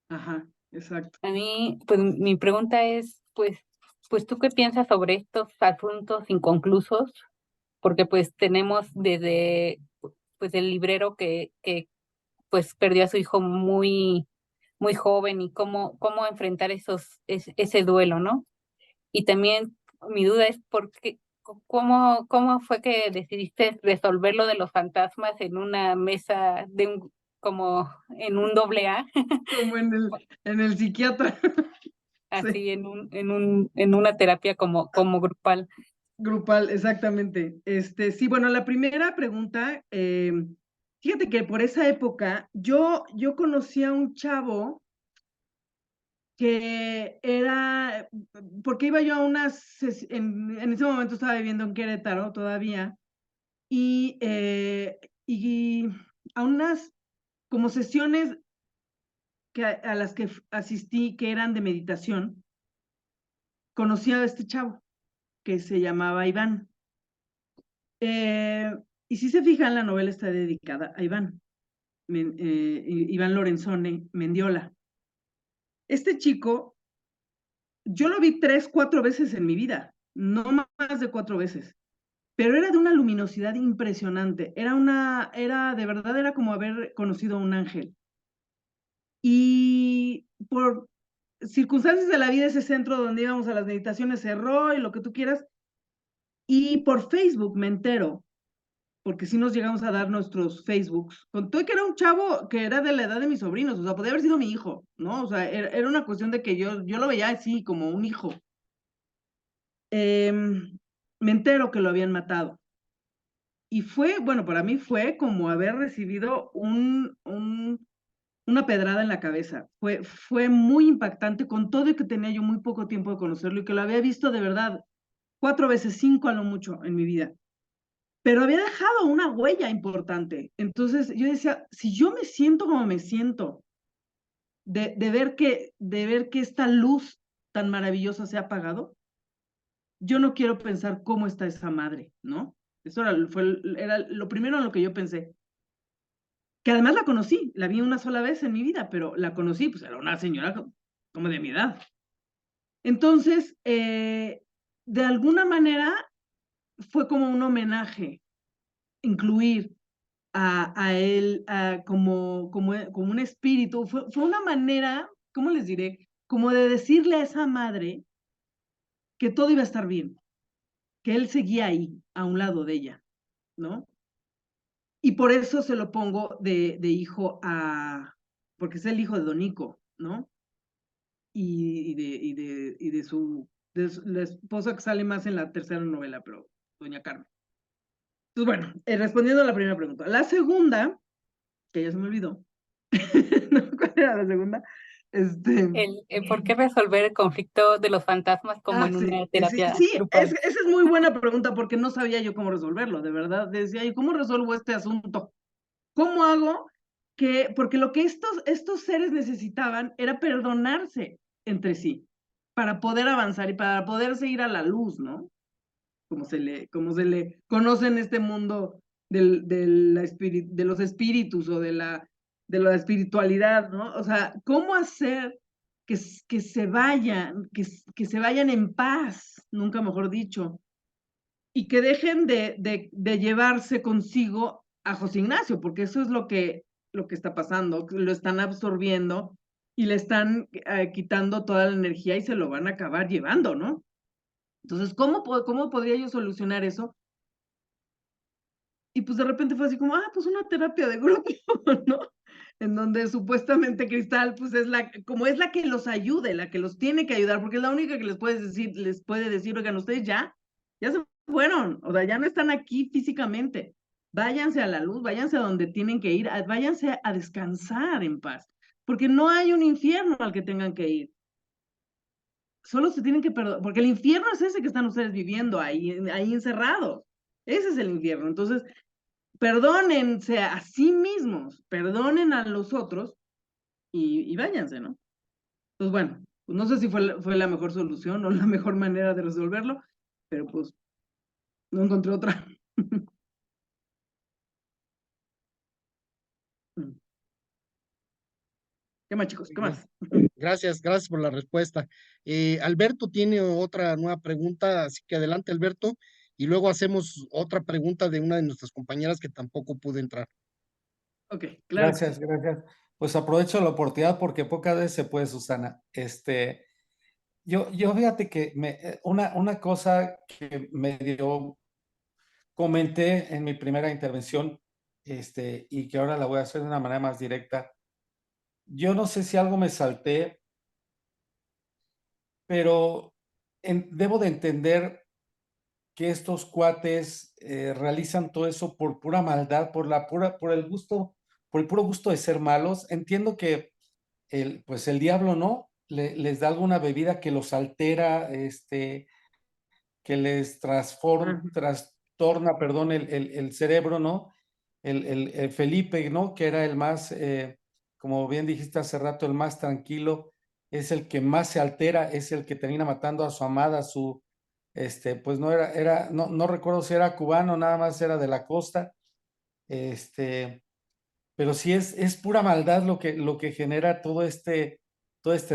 Ajá, exacto. A mí, pues, mi pregunta es, pues, ¿tú qué piensas sobre estos asuntos inconclusos? Porque, pues, tenemos desde, pues, el librero pues, perdió a su hijo muy joven y cómo enfrentar ese duelo, ¿no? Y también mi duda es cómo fue que decidiste resolver lo de los fantasmas en una mesa como en un doble A, Como en el psiquiatra. Sí. así en una terapia como grupal. Grupal, exactamente. Sí, bueno, la primera pregunta, fíjate que por esa época yo conocí a un chavo que era, porque iba yo a en ese momento estaba viviendo en Querétaro todavía, y a unas como sesiones a las que asistí que eran de meditación, conocí a este chavo que se llamaba Iván. Y si se fijan, la novela está dedicada a Iván, Iván Lorenzone Mendiola. Este chico, yo lo vi 3, 4 veces en mi vida, no más de 4 veces, pero era de una luminosidad impresionante, de verdad, era como haber conocido a un ángel. Y por circunstancias de la vida, ese centro donde íbamos a las meditaciones cerró y lo que tú quieras, y por Facebook me entero porque sí nos llegamos a dar nuestros Facebooks. Contó que era un chavo que era de la edad de mis sobrinos, o sea, podía haber sido mi hijo, ¿no? O sea, era una cuestión de que yo lo veía así, como un hijo. Me entero que lo habían matado. Y bueno, para mí fue como haber recibido una pedrada en la cabeza. Fue muy impactante con todo y que tenía yo muy poco tiempo de conocerlo y que lo había visto de verdad 4 veces, 5 a lo mucho en mi vida. Pero había dejado una huella importante. Entonces yo decía, si yo me siento como me siento, de ver que esta luz tan maravillosa se ha apagado, yo no quiero pensar cómo está esa madre, ¿no? Eso era lo primero en lo que yo pensé. Que además la conocí, la vi una sola vez en mi vida, pero la conocí, pues era una señora como de mi edad. Entonces, de alguna manera fue como un homenaje, incluir a él como un espíritu. Fue una manera, ¿cómo les diré? Como de decirle a esa madre que todo iba a estar bien, que él seguía ahí, a un lado de ella, ¿no? Y por eso se lo pongo de hijo porque es el hijo de Don Nico, ¿no? Y de la esposa que sale más en la tercera novela, pero Doña Carmen. Pues bueno, respondiendo a la primera pregunta. La segunda, que ya se me olvidó. ¿No? ¿Cuál era la segunda? ¿Por qué resolver el conflicto de los fantasmas como en Sí, una sí, terapia sí, grupal? esa es muy buena pregunta porque no sabía yo cómo resolverlo, de verdad. Decía, ¿y cómo resuelvo este asunto? ¿Cómo hago que, porque lo que estos seres necesitaban era perdonarse entre sí para poder avanzar y para poder seguir a la luz, ¿no? Como se le conoce en este mundo de los espíritus o de la espiritualidad, ¿no? O sea, ¿cómo hacer que se vayan, que se vayan en paz, nunca mejor dicho, y que dejen de llevarse consigo a José Ignacio, porque eso es lo que está pasando, lo están absorbiendo y le están quitando toda la energía y se lo van a acabar llevando, ¿no? Entonces, ¿cómo podría yo solucionar eso? Y pues de repente fue así como, pues una terapia de grupo, ¿no? En donde supuestamente Cristal, pues como es la que los ayude, la que los tiene que ayudar, porque es la única que les puede decir, oigan, ustedes ya se fueron, o sea, ya no están aquí físicamente. Váyanse a la luz, váyanse a donde tienen que ir, váyanse a descansar en paz, porque no hay un infierno al que tengan que ir. Solo se tienen que perdonar, porque el infierno es ese que están ustedes viviendo ahí encerrados. Ese es el infierno. Entonces, perdónense a sí mismos, perdonen a los otros y váyanse, ¿no? Pues bueno, pues no sé si fue la mejor solución o la mejor manera de resolverlo, pero pues no encontré otra. ¿Qué más, chicos? Muy ¿Qué bien. más? Gracias por la respuesta. Alberto tiene otra nueva pregunta, así que adelante, Alberto, y luego hacemos otra pregunta de una de nuestras compañeras que tampoco pudo entrar. Ok, claro que sí. Gracias, gracias. Pues aprovecho la oportunidad porque pocas veces se puede, Susana. Yo fíjate que una cosa que medio comenté en mi primera intervención, y que ahora la voy a hacer de una manera más directa. Yo no sé si algo me salté, pero debo de entender que estos cuates realizan todo eso por pura maldad, por el puro gusto de ser malos. Entiendo que pues el diablo no, les da alguna bebida que los altera, que les trastorna, perdón, el cerebro, ¿no? El Felipe, ¿no? Que era el más, como bien dijiste hace rato, el más tranquilo, es el que más se altera, es el que termina matando a su amada, pues no recuerdo si era cubano, nada más era de la costa, pero sí es pura maldad lo que genera todo este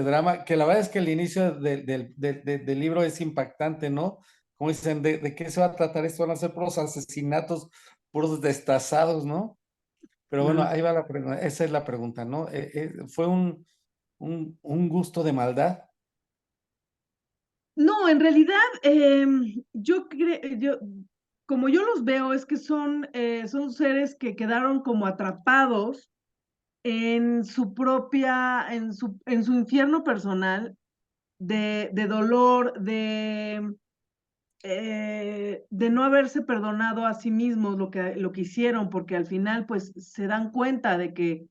drama, que la verdad es que el inicio del libro es impactante, ¿no? Como dicen, ¿de qué se va a tratar esto? Van a ser puros asesinatos, puros destazados, ¿no? Pero bueno, ahí va esa es la pregunta, ¿no? ¿Fue un gusto de maldad? No, en realidad, como yo los veo, es que son seres que quedaron como atrapados en su en su infierno personal de dolor, de no haberse perdonado a sí mismos lo que hicieron, porque al final pues se dan cuenta de que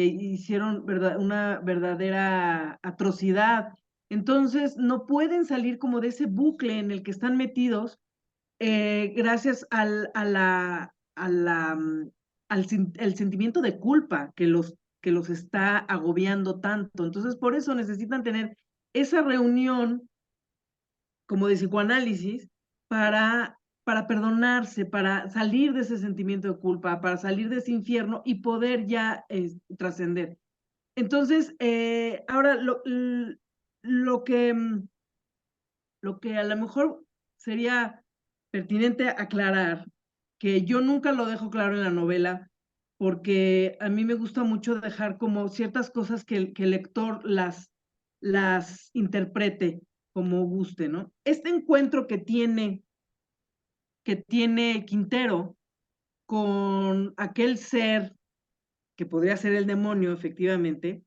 hicieron una verdadera atrocidad. Entonces no pueden salir como de ese bucle en el que están metidos gracias al sentimiento de culpa que los está agobiando tanto. Entonces, por eso necesitan tener esa reunión como de psicoanálisis para perdonarse, para salir de ese sentimiento de culpa, para salir de ese infierno y poder ya trascender. Entonces, ahora lo que a lo mejor sería pertinente aclarar, que yo nunca lo dejo claro en la novela, porque a mí me gusta mucho dejar como ciertas cosas que el lector las interprete como guste, ¿no? Este encuentro que tiene Quintero con aquel ser que podría ser el demonio, efectivamente,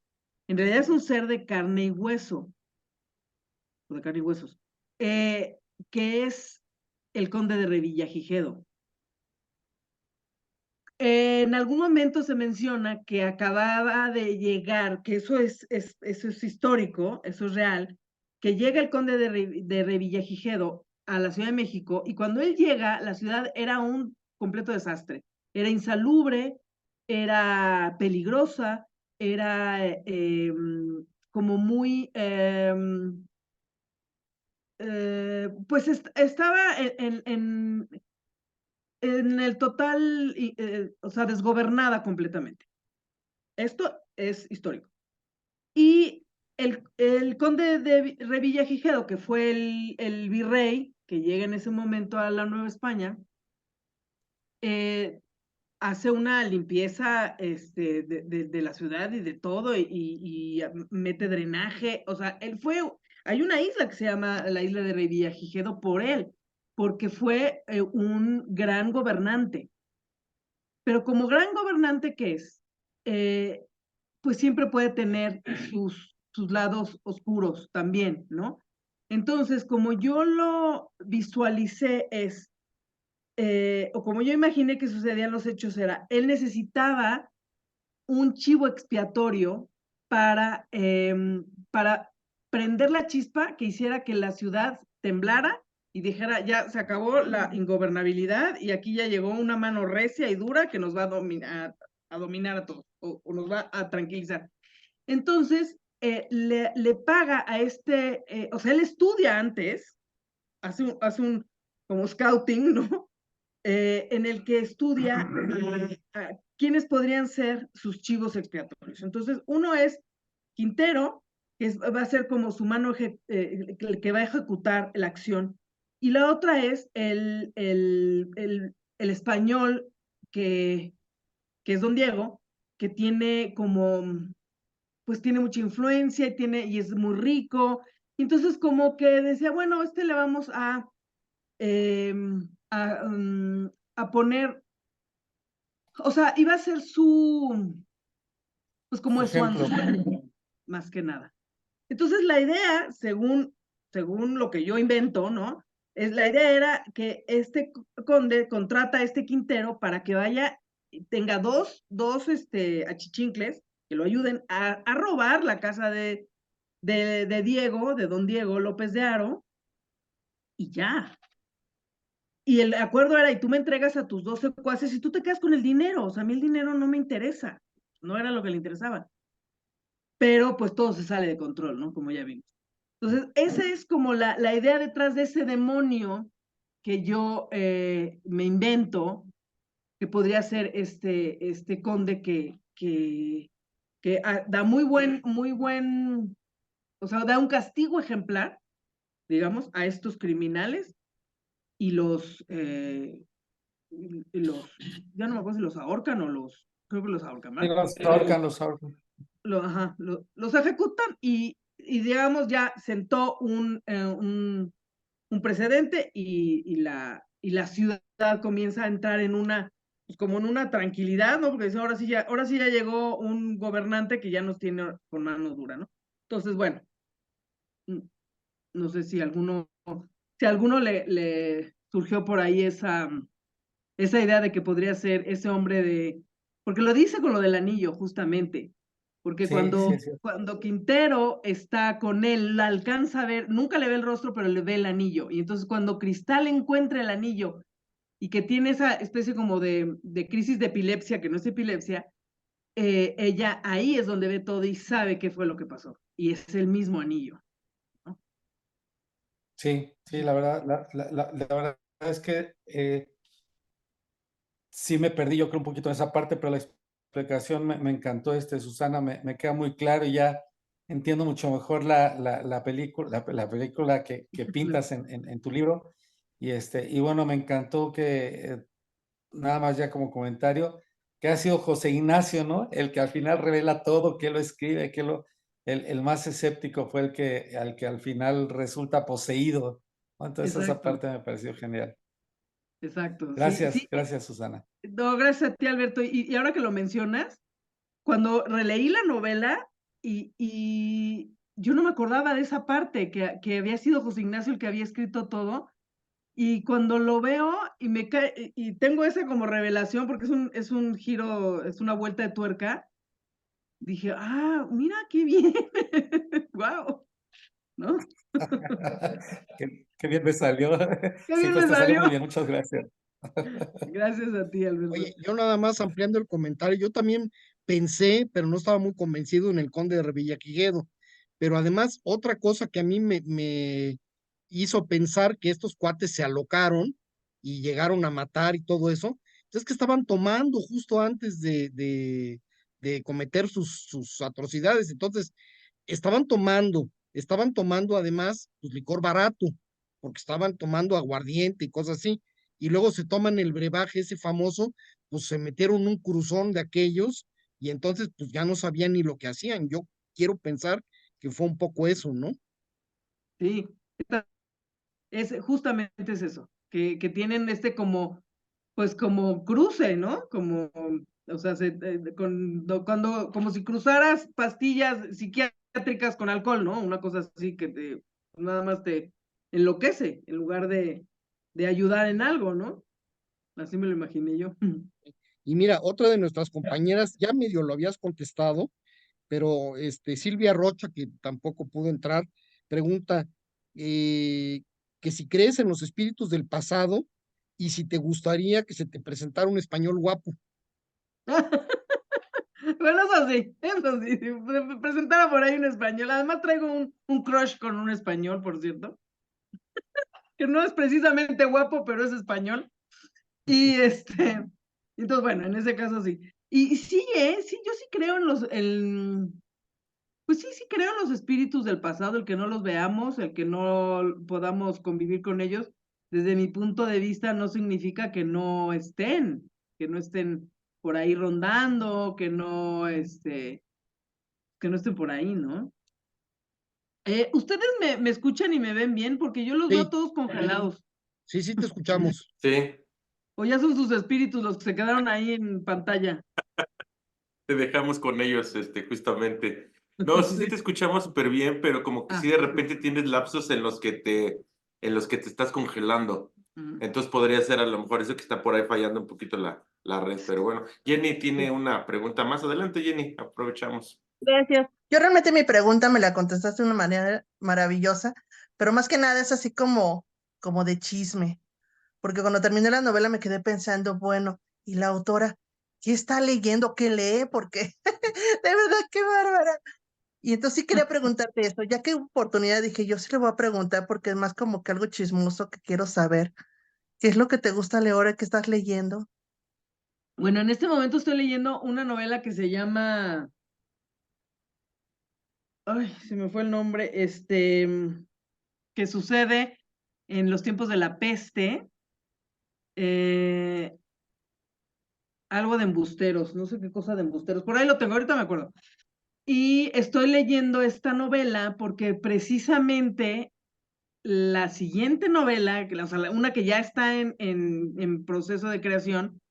en realidad es un ser de carne y hueso, o de carne y huesos, que es el conde de Revillagigedo. En algún momento se menciona que acababa de llegar, que eso es histórico, eso es real, que llega el conde de Revillagigedo a la Ciudad de México, y cuando él llega, la ciudad era un completo desastre. Era insalubre, era peligrosa, era como muy, pues estaba en el total, o sea, desgobernada completamente. Esto es histórico. Y el conde de Revillagigedo, que fue el virrey que llega en ese momento a la Nueva España, hace una limpieza de la ciudad y de todo, y mete drenaje. O sea, hay una isla que se llama la isla de Revillagigedo por él, porque fue un gran gobernante. Pero como gran gobernante que es, pues siempre puede tener sus lados oscuros también, ¿no? Entonces, como yo lo visualicé o como yo imaginé que sucedían los hechos, él necesitaba un chivo expiatorio para prender la chispa que hiciera que la ciudad temblara y dijera, ya se acabó la ingobernabilidad y aquí ya llegó una mano recia y dura que nos va a dominar a todos, o nos va a tranquilizar. Entonces, le paga a o sea, él estudia antes, hace un como scouting, ¿no? En el que estudia quiénes podrían ser sus chivos expiatorios. Entonces, uno es Quintero, que va a ser como su mano que va a ejecutar la acción, y la otra es el español que es Don Diego, que tiene como, pues tiene mucha influencia y es muy rico. Entonces, como que decía, bueno, le vamos eh, a, a poner, o sea, iba a ser pues como Su es su ejemplo. anzuelo, más que nada. Entonces la idea, según lo que yo invento, ¿no? La idea era que este conde contrata a este Quintero para que vaya, tenga dos achichincles que lo ayuden a robar la casa de Don Diego López de Haro, y ya. Y el acuerdo era, y tú me entregas a tus 12 secuaces y tú te quedas con el dinero. O sea, a mí el dinero no me interesa. No era lo que le interesaba. Pero pues todo se sale de control, ¿no? Como ya vimos. Entonces, esa es como la idea detrás de ese demonio que yo me invento, que podría ser este conde que da muy buen, o sea, da un castigo ejemplar, digamos, a estos criminales, y ya no me acuerdo si los ahorcan creo que los ahorcan, Sí, ¿verdad? los ahorcan. Los ejecutan, y digamos ya sentó un precedente, y la ciudad comienza a entrar pues como en una tranquilidad, ¿no? Porque dice, ahora sí ya llegó un gobernante que ya nos tiene con mano dura, ¿no? Entonces, bueno, no sé si a alguno le surgió por ahí esa idea de que podría ser ese hombre porque lo dice con lo del anillo, justamente, porque Sí, sí, sí. cuando Quintero está con él, la alcanza a ver, nunca le ve el rostro, pero le ve el anillo, y entonces cuando Cristal encuentra el anillo y que tiene esa especie como de crisis de epilepsia, que no es epilepsia, ella ahí es donde ve todo y sabe qué fue lo que pasó, y es el mismo anillo, ¿no? Sí, sí, la verdad es que sí me perdí, yo creo, un poquito en esa parte, pero la explicación me encantó, Susana, me queda muy claro y ya entiendo mucho mejor la película que pintas en tu libro. Y bueno, me encantó que, nada más ya como comentario, que ha sido José Ignacio, ¿no? El que al final revela todo, que lo escribe, el más escéptico fue al que al final resulta poseído, ¿no? Entonces esa Exacto, parte me pareció genial. exacto, sí, Gracias, sí. gracias, Susana. No, gracias a ti, Alberto. Y ahora que lo mencionas, cuando releí la novela, y yo no me acordaba de esa parte, que había sido José Ignacio el que había escrito todo, Y cuando lo veo y me cae, y tengo esa como revelación, porque es un giro, es una vuelta de tuerca, dije, ah, mira qué bien, wow, ¿no? Qué bien me salió. Qué Sí, bien pues me te salió muy salió. bien, muchas gracias. Gracias a ti, Alberto. Oye, yo nada más ampliando el comentario, yo también pensé, pero no estaba muy convencido en el Conde de Revillagigedo. Pero además, otra cosa que a mí me hizo pensar que estos cuates se alocaron y llegaron a matar y todo eso, es que estaban tomando justo antes de cometer sus atrocidades. Entonces, estaban tomando además pues, licor barato, porque estaban tomando aguardiente y cosas así. Y luego se toman el brebaje ese famoso, pues se metieron un cruzón de aquellos y entonces pues ya no sabían ni lo que hacían. Yo quiero pensar que fue un poco eso, ¿no? Sí, justamente es eso, que tienen como, pues como cruce, ¿no? Como, o sea, cuando, como si cruzaras pastillas psiquiátricas con alcohol, ¿no? Una cosa así que nada más te enloquece en lugar de ayudar en algo, ¿no? Así me lo imaginé yo. Y mira, otra de nuestras compañeras, ya medio lo habías contestado, pero Silvia Rocha, que tampoco pudo entrar, pregunta eh, que si crees en los espíritus del pasado y si te gustaría que se te presentara un español guapo. Bueno, eso sí, si me presentara por ahí un español. Además traigo un crush con un español, por cierto, que no es precisamente guapo, pero es español. Y entonces, bueno, en ese caso sí. Y sí, sí, yo sí creo pues sí, sí creo en los espíritus del pasado, el que no los veamos, el que no podamos convivir con ellos, desde mi punto de vista no significa que no estén por ahí rondando, que no estén por ahí, ¿no? ¿Ustedes me escuchan y me ven bien? Porque yo los veo Sí, todos congelados. sí, sí, te escuchamos. Sí, O ya son sus espíritus los que se quedaron ahí en pantalla. te dejamos con ellos, justamente. No, sí, sí Sí. te escuchamos súper bien, pero como que Ah, sí de repente tienes lapsos en los que te estás congelando. mm. Entonces podría ser a lo mejor eso que está por ahí fallando un poquito la red, pero bueno. Jenny tiene una pregunta más. Adelante, Jenny, aprovechamos. Gracias. Yo realmente mi pregunta me la contestaste de una manera maravillosa, pero más que nada es así como de chisme, porque cuando terminé la novela me quedé pensando, bueno, ¿y la autora qué está leyendo? ¿Qué lee? Porque de verdad, qué bárbara. Y entonces sí quería preguntarte esto, ya que hubo oportunidad dije, yo sí le voy a preguntar porque es más como que algo chismoso que quiero saber. ¿Qué es lo que te gusta leer ahora que estás leyendo? Bueno, en este momento estoy leyendo una novela que se llama, ay, se me fue el nombre, que sucede en los tiempos de la peste, eh, algo de embusteros, no sé qué cosa de embusteros, por ahí lo tengo, ahorita me acuerdo. Y estoy leyendo esta novela porque precisamente la siguiente novela, o sea, una que ya está en proceso de creación,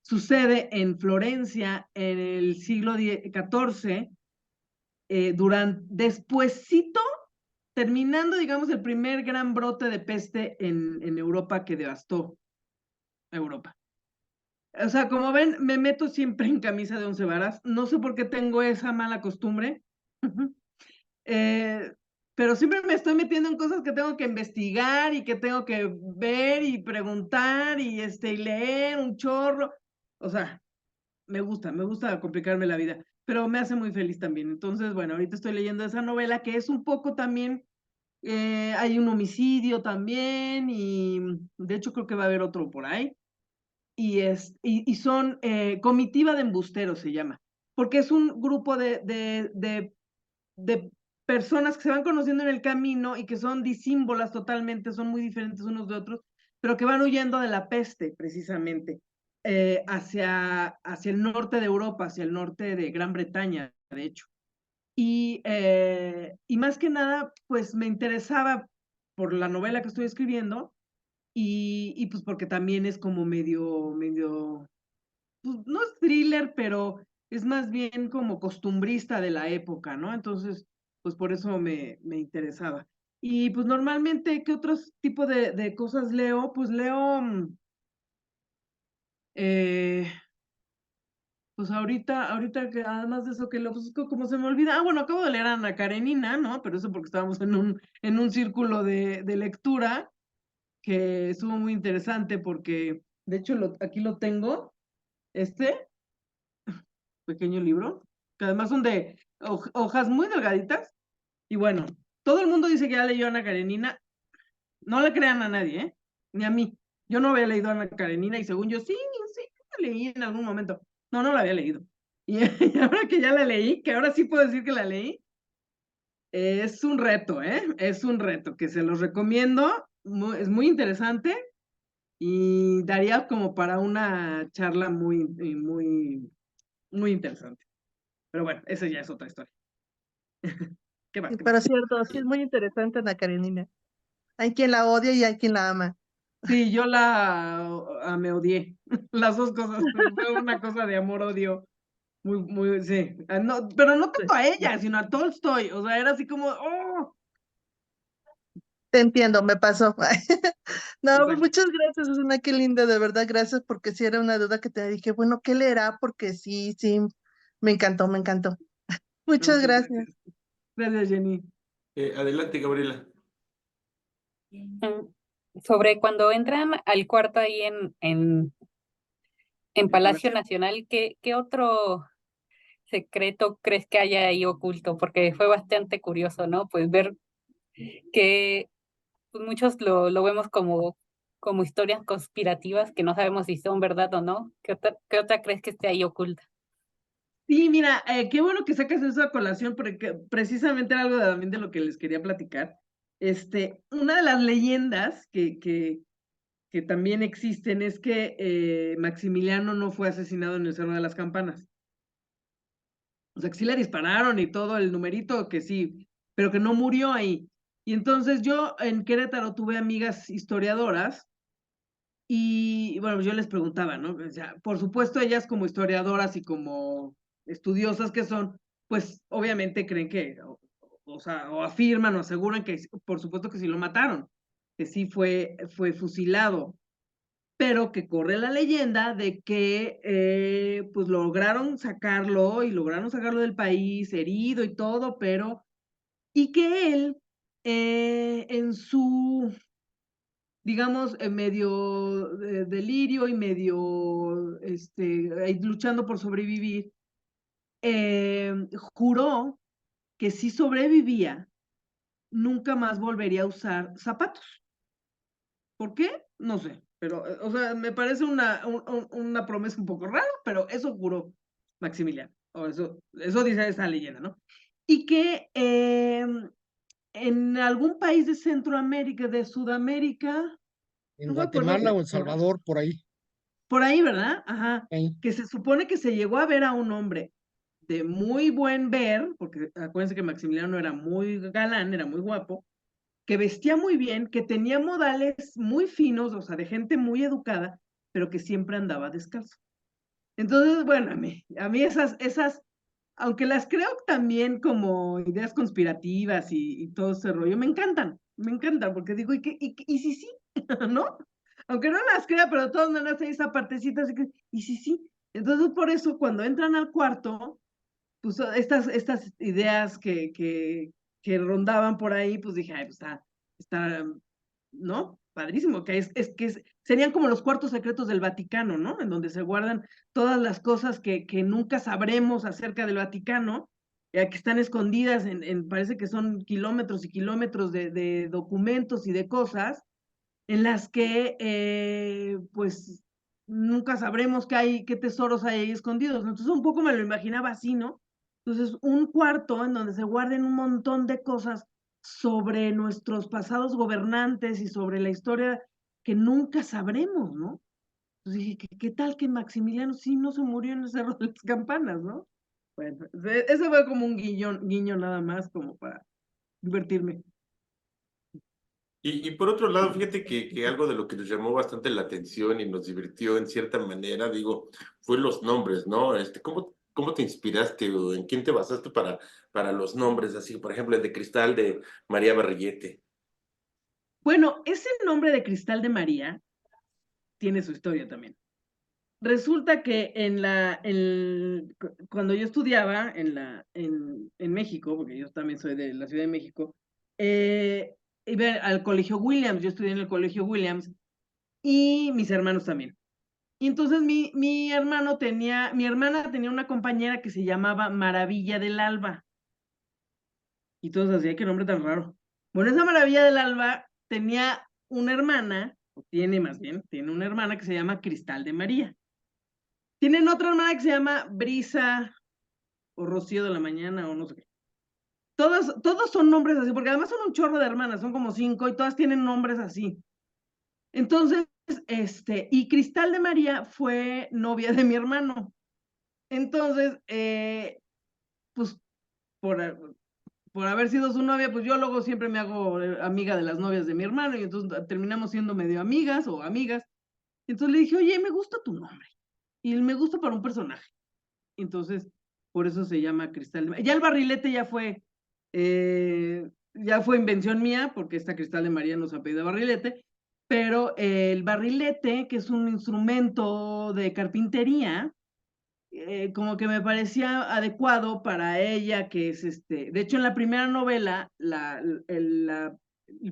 sucede en Florencia en el siglo XIV, despuesito, terminando, digamos, el primer gran brote de peste en Europa que devastó Europa. O sea, como ven, me meto siempre en camisa de 11 varas. No sé por qué tengo esa mala costumbre. Eh, pero siempre me estoy metiendo en cosas que tengo que investigar y que tengo que ver y preguntar y leer un chorro. O sea, me gusta complicarme la vida, pero me hace muy feliz también. Entonces, bueno, ahorita estoy leyendo esa novela que es un poco también, hay un homicidio también y de hecho creo que va a haber otro por ahí. Y son comitiva de embusteros se llama, porque es un grupo de personas que se van conociendo en el camino y que son disímbolas totalmente, son muy diferentes unos de otros, pero que van huyendo de la peste precisamente, hacia el norte de Europa, hacia el norte de Gran Bretaña, de hecho. Y más que nada, pues me interesaba por la novela que estoy escribiendo y pues porque también es como medio, pues no es thriller, pero es más bien como costumbrista de la época, ¿no? Entonces, pues por eso me interesaba. Y pues normalmente, ¿qué otros tipos de cosas leo? Pues leo, pues ahorita que además de eso que leo, pues como se me olvida, bueno, acabo de leer a Ana Karenina, ¿no? Pero eso porque estábamos en un círculo de lectura, que estuvo muy interesante porque, de hecho, aquí lo tengo, este pequeño libro, que además son de hojas muy delgaditas, y bueno, todo el mundo dice que ya leyó a Ana Karenina, no le crean a nadie, ¿eh? Ni a mí. Yo no había leído a Ana Karenina y según yo, sí, la leí en algún momento. No, no la había leído. Y, y ahora que ya la leí, que ahora sí puedo decir que la leí, es un reto, ¿eh? Es un reto que se los recomiendo, es muy interesante y daría como para una charla muy interesante. Pero bueno, esa ya es otra historia. ¿Qué más? Sí, ¿Qué más? pero cierto, sí es muy interesante Ana Karenina. Hay quien la odia y hay quien la ama. Sí, yo me odié. Las dos cosas. Fue una cosa de amor-odio. Sí. No, pero no Sí, tanto a ella, sino a Tolstoy. O sea, era así como, oh. te entiendo, me pasó. No, pues Exacto. muchas gracias, Susana, qué linda, de verdad, gracias, porque sí era una duda que te dije, bueno, ¿qué leerá? Porque sí, sí, me encantó, me encantó. No, Muchas muchas gracias. gracias. Gracias, Jenny. Adelante, Gabriela. Sobre cuando entran al cuarto ahí en El Palacio palacio. Nacional, ¿qué otro secreto crees que haya ahí oculto? Porque fue bastante curioso, ¿no? Pues ver que pues, muchos lo vemos como historias conspirativas que no sabemos si son verdad o no. ¿Qué otra crees que esté ahí oculta? Sí, mira, qué bueno que sacas eso a colación, porque precisamente era algo también de lo que les quería platicar. Una de las leyendas que también existen es que Maximiliano no fue asesinado en el Cerro de las Campanas. O sea, que sí le dispararon y todo el numerito, que sí, pero que no murió ahí. Y entonces yo en Querétaro tuve amigas historiadoras y bueno, yo les preguntaba, ¿no? O sea, por supuesto, ellas como historiadoras y como estudiosas que son, pues obviamente creen que, o sea, o afirman o aseguran que por supuesto que sí lo mataron, que sí fue fusilado, pero que corre la leyenda de que pues lograron sacarlo del país herido y todo, pero, y que él en su, digamos, en medio delirio y medio, ahí luchando por sobrevivir, juró que si sobrevivía, nunca más volvería a usar zapatos. ¿Por qué? No sé, pero, o sea, me parece una promesa un poco rara, pero eso juró Maximiliano, o eso dice esa leyenda, ¿no? Y que en algún país de Centroamérica, de Sudamérica, En no me acuerdo, Guatemala o El Salvador, por ahí. por ahí, ¿verdad? Ajá, Ahí. que se supone que se llegó a ver a un hombre de muy buen ver, porque acuérdense que Maximiliano era muy galán, era muy guapo, que vestía muy bien, que tenía modales muy finos, o sea, de gente muy educada, pero que siempre andaba descalzo. Entonces, bueno, a mí esas, aunque las creo también como ideas conspirativas y todo ese rollo, me encantan, porque digo, ¿y si sí? ¿No? Aunque no las crea, pero de todas maneras hay esa partecita, así que, ¿y si sí? Entonces, por eso, cuando entran al cuarto, pues estas ideas que rondaban por ahí, pues dije, ay, pues está, ¿no? Padrísimo, que serían como los cuartos secretos del Vaticano, ¿no? En donde se guardan todas las cosas que nunca sabremos acerca del Vaticano, que están escondidas parece que son kilómetros y kilómetros de documentos y de cosas, en las que, pues, nunca sabremos qué tesoros hay ahí escondidos. Entonces, un poco me lo imaginaba así, ¿no? Entonces, un cuarto en donde se guarden un montón de cosas sobre nuestros pasados gobernantes y sobre la historia que nunca sabremos, ¿no? Entonces dije, ¿qué tal que Maximiliano sí no se murió en el Cerro de las Campanas, ¿no? Bueno, eso fue como un guiño nada más, como para divertirme. Y por otro lado, fíjate que algo de lo que nos llamó bastante la atención y nos divirtió en cierta manera, digo, fue los nombres, ¿no? ¿Cómo te inspiraste o en quién te basaste para los nombres? Así, por ejemplo, el de Cristal de María Barrillete. Bueno, ese nombre de Cristal de María tiene su historia también. Resulta que cuando yo estudiaba en México, porque yo también soy de la Ciudad de México, iba al Colegio Williams, yo estudié en el Colegio Williams y mis hermanos también. Y entonces mi hermana tenía una compañera que se llamaba Maravilla del Alba. Y todos decían, qué nombre tan raro. Bueno, esa Maravilla del Alba tenía una hermana, o tiene más bien, tiene una hermana que se llama Cristal de María. Tienen otra hermana que se llama Brisa o Rocío de la Mañana o no sé qué. Todos son nombres así, porque además son un chorro de hermanas, son como 5 y todas tienen nombres así. Entonces, y Cristal de María fue novia de mi hermano. Entonces, pues por haber sido su novia, pues yo luego siempre me hago amiga de las novias de mi hermano y entonces terminamos siendo medio amigas o amigas. Entonces le dije, oye, me gusta tu nombre y me gusta para un personaje. Entonces, por eso se llama Cristal de María. Ya el barrilete ya fue invención mía, porque esta Cristal de María nos ha pedido barrilete, pero el barrilete, que es un instrumento de carpintería, como que me parecía adecuado para ella, que es de hecho en la primera novela, el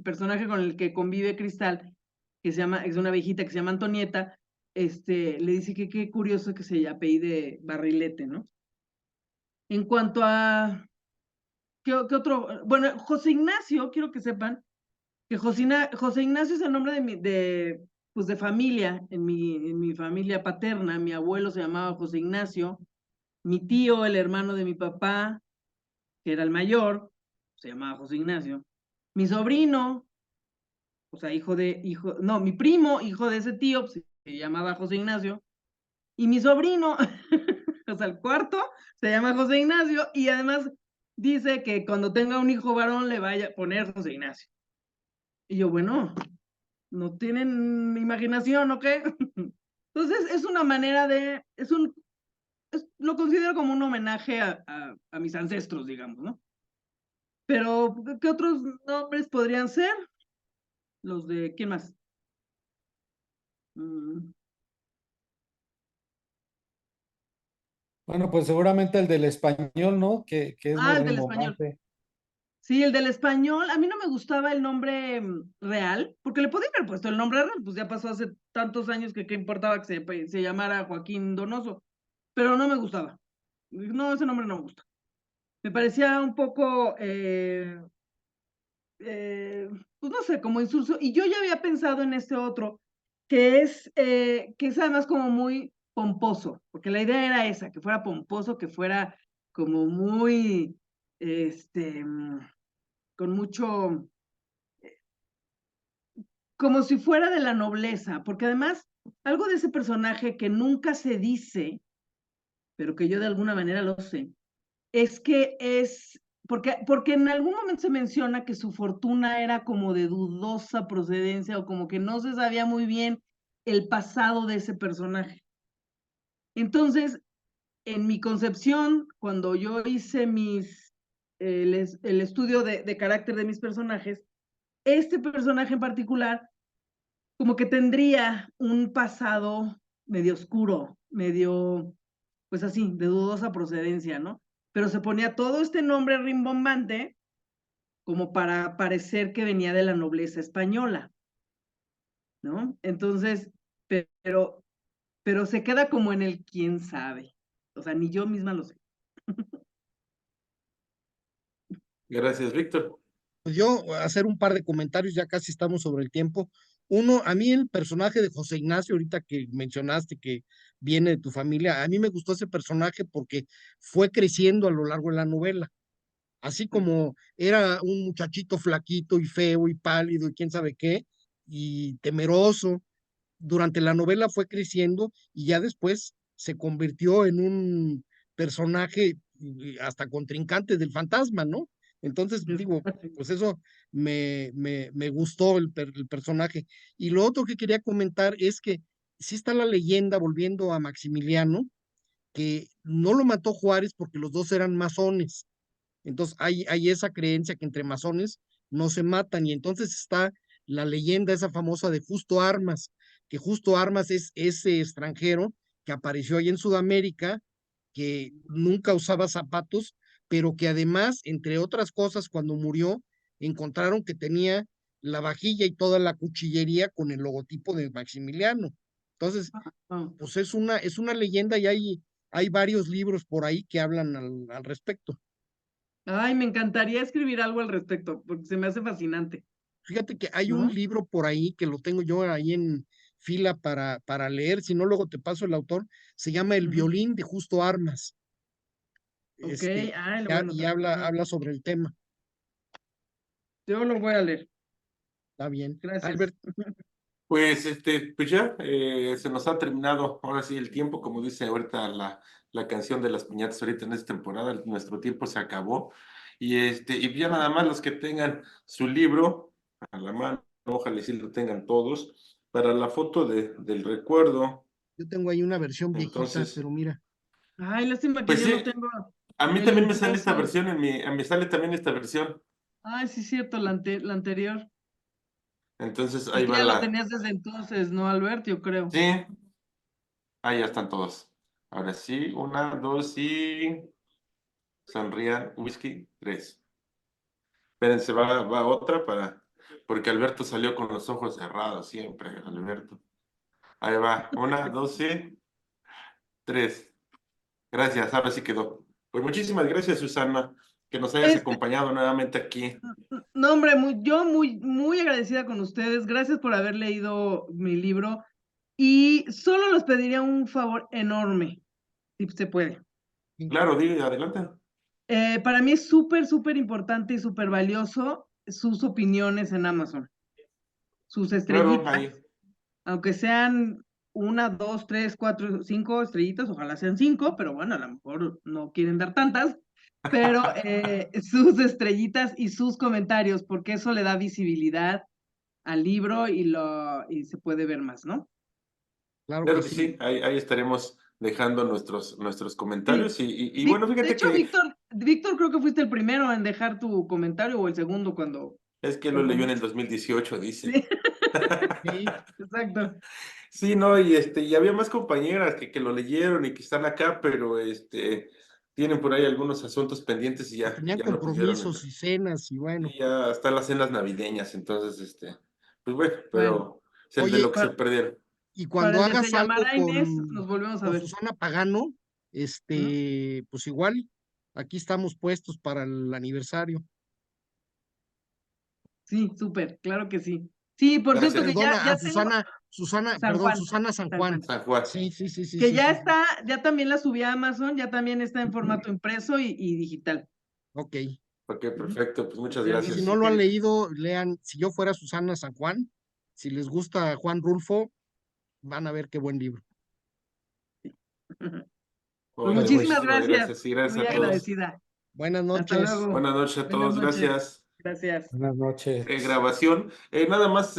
personaje con el que convive Cristal, es una viejita que se llama Antonieta, le dice que qué curioso que se apellide Barrilete, ¿no? En cuanto a, ¿qué otro? Bueno, José Ignacio, quiero que sepan, que José Ignacio es el nombre pues de familia, en mi familia paterna, mi abuelo se llamaba José Ignacio, mi tío, el hermano de mi papá, que era el mayor, se llamaba José Ignacio. Mi sobrino, o sea, no, mi primo, hijo de ese tío, pues, se llamaba José Ignacio. Y mi sobrino, o sea, el cuarto, se llama José Ignacio y además dice que cuando tenga un hijo varón le vaya a poner José Ignacio. Y yo, bueno, ¿no tienen imaginación o qué? Entonces, es una manera lo considero como un homenaje a mis ancestros, digamos, ¿no? Pero, ¿qué otros nombres podrían ser? Los de, ¿quién más? Mm, Bueno, pues seguramente el del español, ¿no? Que es muy el del español. rimbombante. Sí, el del español. A mí no me gustaba el nombre real, porque le podía haber puesto el nombre real, pues ya pasó hace tantos años que qué importaba que se llamara Joaquín Donoso, pero no me gustaba. No, ese nombre no me gusta. Me parecía un poco, pues no sé, como insulso. Y yo ya había pensado en este otro, que es además como muy pomposo, porque la idea era esa, que fuera pomposo, que fuera como muy, con mucho, como si fuera de la nobleza, porque además algo de ese personaje que nunca se dice, pero que yo de alguna manera lo sé, es que porque en algún momento se menciona que su fortuna era como de dudosa procedencia o como que no se sabía muy bien el pasado de ese personaje. Entonces, en mi concepción, cuando yo hice el estudio de carácter de mis personajes, este personaje en particular como que tendría un pasado medio oscuro, medio, pues así, de dudosa procedencia, ¿no? Pero se ponía todo este nombre rimbombante como para parecer que venía de la nobleza española, ¿no? Entonces, pero se queda como en el quién sabe. O sea, ni yo misma lo sé. Gracias, Víctor. Pues yo hacer un par de comentarios, ya casi estamos sobre el tiempo. Uno, a mí el personaje de José Ignacio, ahorita que mencionaste que viene de tu familia, a mí me gustó ese personaje porque fue creciendo a lo largo de la novela. Así como era un muchachito flaquito y feo y pálido y quién sabe qué, y temeroso, durante la novela fue creciendo y ya después se convirtió en un personaje hasta contrincante del fantasma, ¿no? Entonces, digo, pues eso me gustó el personaje. Y lo otro que quería comentar es que sí está la leyenda, volviendo a Maximiliano, que no lo mató Juárez porque los dos eran masones. Entonces hay esa creencia que entre masones no se matan y entonces está la leyenda esa famosa de Justo Armas, que Justo Armas es ese extranjero que apareció ahí en Sudamérica, que nunca usaba zapatos, pero que además, entre otras cosas, cuando murió, encontraron que tenía la vajilla y toda la cuchillería con el logotipo de Maximiliano. Entonces, Ah. pues es una leyenda y hay varios libros por ahí que hablan al respecto. Ay, me encantaría escribir algo al respecto, porque se me hace fascinante, Fíjate que hay un ¿no? libro por ahí que lo tengo yo ahí en fila para leer, si no luego te paso el autor, se llama El Ujú. violín de Justo Armas, Ok, y, lo voy a y anotar. Ajá. habla sobre el tema. Yo lo voy a leer. Está bien. Gracias. Albert, Pues, pues ya, se nos ha terminado ahora sí el tiempo, como dice ahorita la canción de las piñatas ahorita en esta temporada, nuestro tiempo se acabó. Y ya nada más los que tengan su libro a la mano, ojalá y sí lo tengan todos, para la foto del recuerdo. yo tengo ahí una versión viejita, Entonces, pero mira, Ay, lástima que pues yo no sí, tengo a mí el también me sale esta impreso. versión, a mí sale también esta versión. Ay, sí, cierto, la anterior. Entonces Es ahí que va ya lo tenías desde entonces, ¿no, Albert? Yo creo. sí, ahí ya están todos. Ahora sí, una, dos y sonrían, whisky, tres. Espérense, va otra porque Alberto salió con los ojos cerrados siempre, Alberto. Ahí va, una, dos y tres. Gracias, ahora sí quedó. Pues muchísimas gracias, Susana, que nos hayas Este, acompañado nuevamente aquí. no, hombre, yo muy agradecida con ustedes. Gracias por haber leído mi libro. Y solo les pediría un favor enorme, si se puede. Claro, di, adelante. Para mí es súper importante y súper valioso sus opiniones en Amazon, sus Claro, estrellitas, ahí. aunque sean una, dos, tres, cuatro, cinco estrellitas, ojalá sean cinco, pero bueno, a lo mejor no quieren dar tantas, pero sus estrellitas y sus comentarios, porque eso le da visibilidad al libro y se puede ver más, ¿no? claro Claro que que sí. sí, ahí estaremos dejando nuestros Sí. comentarios. Y bueno, De fíjate hecho, que Víctor, creo que fuiste el primero en dejar tu comentario o el segundo cuando es que lo lo leyó en el comentaste. 2018, Sí, dice. Sí, exacto. Sí, no, y había más compañeras que lo leyeron y que están acá, pero tienen por ahí algunos asuntos pendientes y pues tenían ya no pudieron compromisos entrar. y cenas y bueno. Y ya están las cenas navideñas, entonces, pues bueno, Bueno, pero es el de Oye, lo que se perdieron. y para cuando el de Se hagas algo llamará Inés, nos volvemos a con ver. Susana Pagano, ¿Mm? pues igual, aquí estamos puestos para el aniversario. Sí, súper, claro que sí. Sí, por cierto que Gracias, Perdona, a ya tengo Susana, perdón, Susana San San Juan. Juan, San Juan. Sí, sí, sí, sí, que sí, ya sí, sí. está, ya también la subí a Amazon, ya también está en formato impreso y digital. Ok. Ok, Ujú. perfecto, pues muchas Ya Y si vi no gracias. lo han que leído, lean Si yo fuera Susana San Juan. Si les gusta Juan Rulfo, van a ver qué buen libro. Pues Ok, Pues muy, muchísimas muchísimas gracias, gracias y gracias muy a todos. agradecida. Buenas Hasta noches. luego. Buenas noches a Buenas todos, noches. gracias. Gracias. buenas noches. Grabación. Nada más